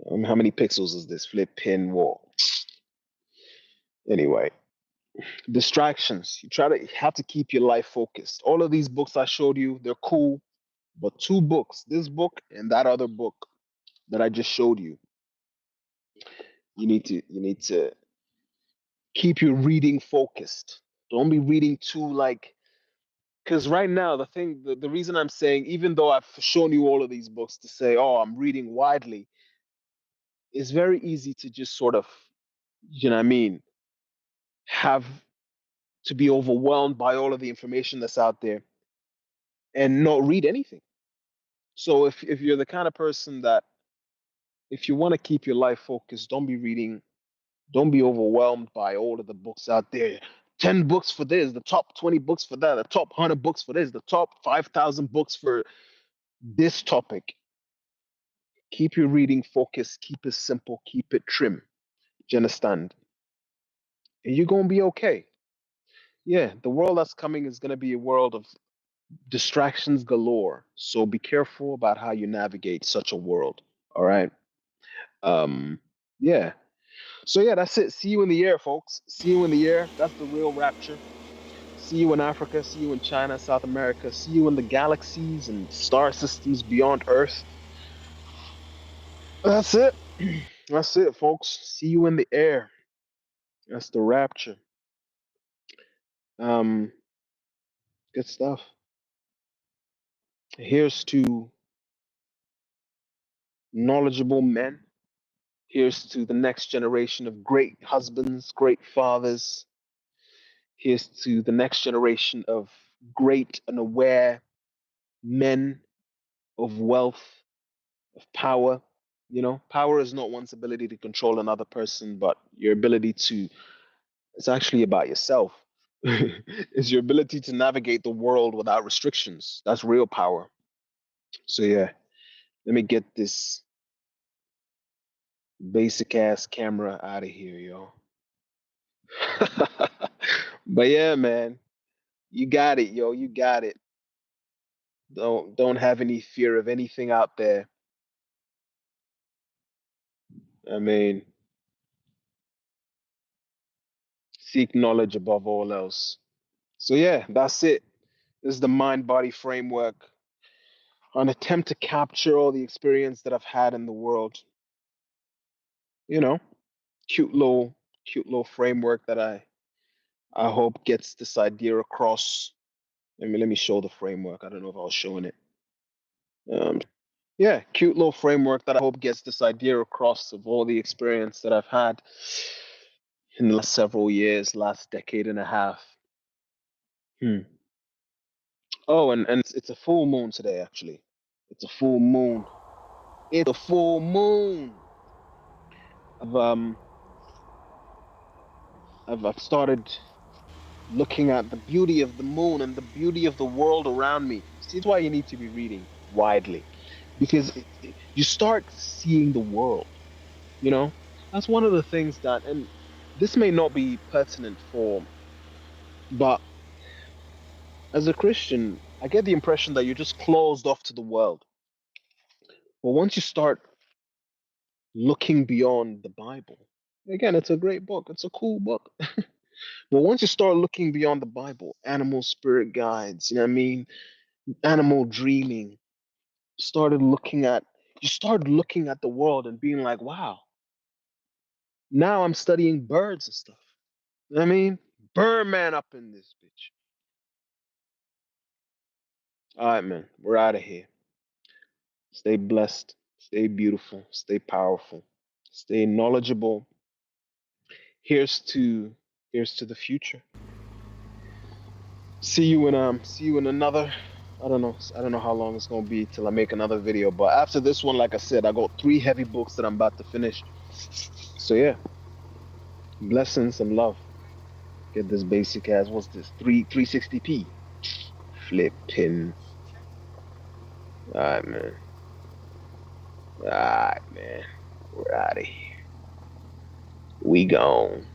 How many pixels is this flip pin wall? Anyway, distractions. You have to keep your life focused. All of these books I showed you, they're cool, but two books, this book and that other book that I just showed you, you need to keep your reading focused. Don't be reading too like, because right now the reason I'm saying, even though I've shown you all of these books to say, oh, I'm reading widely, it's very easy to just sort of, you know what I mean, have to be overwhelmed by all of the information that's out there and not read anything. So if you're the kind of person that, if you want to keep your life focused, don't be reading, don't be overwhelmed by all of the books out there. 10 books for this, the top 20 books for that, the top 100 books for this, the top 5,000 books for this topic. Keep your reading focused, keep it simple, keep it trim. Do you understand? And you're going to be okay. Yeah, the world that's coming is going to be a world of distractions galore. So be careful about how you navigate such a world. All right. Um, yeah. So yeah, that's it. See you in the air, folks. See you in the air. That's the real rapture. See you in Africa. See you in China, South America. See you in the galaxies and star systems beyond Earth. That's it. That's it, folks. See you in the air. That's the rapture. Um, good stuff. Here's to knowledgeable men. Here's to the next generation of great husbands, great fathers. Here's to the next generation of great and aware men of wealth, of power. You know, power is not one's ability to control another person, but your ability to, it's actually about yourself. It's your ability to navigate the world without restrictions. That's real power. So, yeah, let me get this basic ass camera out of here, yo. But yeah, man, you got it, yo. You got it. Don't have any fear of anything out there. I mean, seek knowledge above all else. So yeah, that's it. This is the mind body framework, an attempt to capture all the experience that I've had in the world. You know, cute little framework that I hope gets this idea across. Let me show the framework. I don't know if I was showing it. Um, yeah, cute little framework that I hope gets this idea across of all the experience that I've had in the last several years, last decade and a half. Hmm. Oh, and it's a full moon today, actually. It's a full moon. It's a full moon. I've um I've started looking at the beauty of the moon and the beauty of the world around me. See, it's why you need to be reading widely, because you start seeing the world. You know, that's one of the things that, and this may not be pertinent for, but as a Christian, I get the impression that you're just closed off to the world. But once you start looking beyond the Bible, again, it's a great book. It's a cool book. But once you start looking beyond the Bible, animal spirit guides, you know what I mean? animal dreaming. Started looking at you started looking at the world and being like, wow, now I'm studying birds and stuff. You know what I mean? Birdman up in this bitch. All right, man. We're out of here. Stay blessed. Stay beautiful. Stay powerful. Stay knowledgeable. Here's to here's to the future. See you in another. I don't know how long it's gonna be till I make another video. But after this one, like I said, I got 3 heavy books that I'm about to finish. So yeah, blessings and love. Get this basic as what's this? 360p. Flipping. Alright, man. Alright, man. We're out of here. We gone.